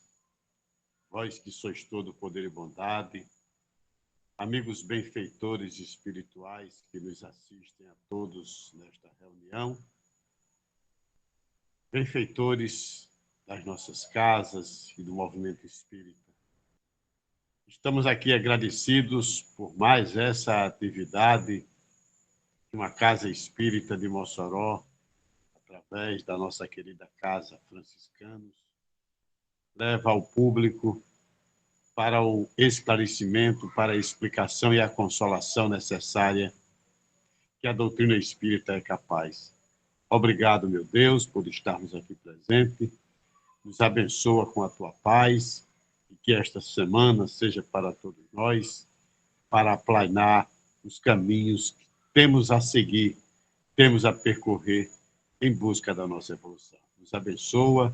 vós que sois todo poder e bondade, amigos benfeitores espirituais que nos assistem a todos nesta reunião, benfeitores das nossas casas e do movimento espírita. Estamos aqui agradecidos por mais essa atividade de uma casa espírita de Mossoró, através da nossa querida Casa Franciscanos, leva ao público para o esclarecimento, para a explicação e a consolação necessária que a doutrina espírita é capaz. Obrigado, meu Deus, por estarmos aqui presentes. Nos abençoa com a tua paz e que esta semana seja para todos nós, para aplanar os caminhos que temos a seguir, temos a percorrer em busca da nossa evolução. Nos abençoa,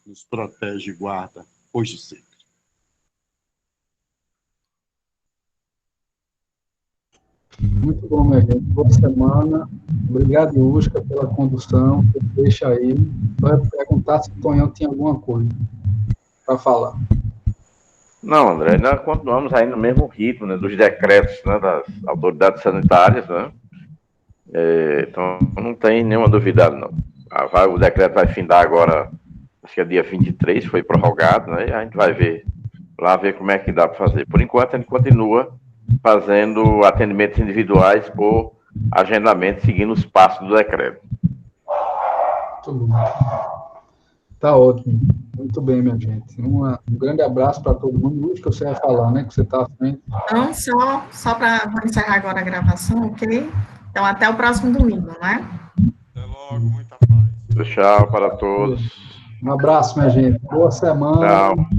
nos protege e guarda hoje e sempre. Muito bom, minha gente. Boa semana. Obrigado, Yuska, pela condução. Deixa aí. Vai perguntar se o Tonhão tinha alguma coisa para falar. Não, André, nós continuamos aí no mesmo ritmo, né, dos decretos, né, das autoridades sanitárias, né? Então, não tem nenhuma novidade, não. O decreto vai findar agora, acho que é dia 23, foi prorrogado, né? E a gente vai ver como é que dá para fazer. Por enquanto, a gente continua fazendo atendimentos individuais por agendamento, seguindo os passos do decreto. Muito bom. Tá ótimo. Muito bem, minha gente. Um grande abraço para todo mundo. Luiz, que você ia falar, né? Que você está à frente. Então, só para encerrar agora a gravação, ok? Então, até o próximo domingo, né? Até logo, muita paz. Tchau para todos. Um abraço, minha gente. Boa semana. Tchau.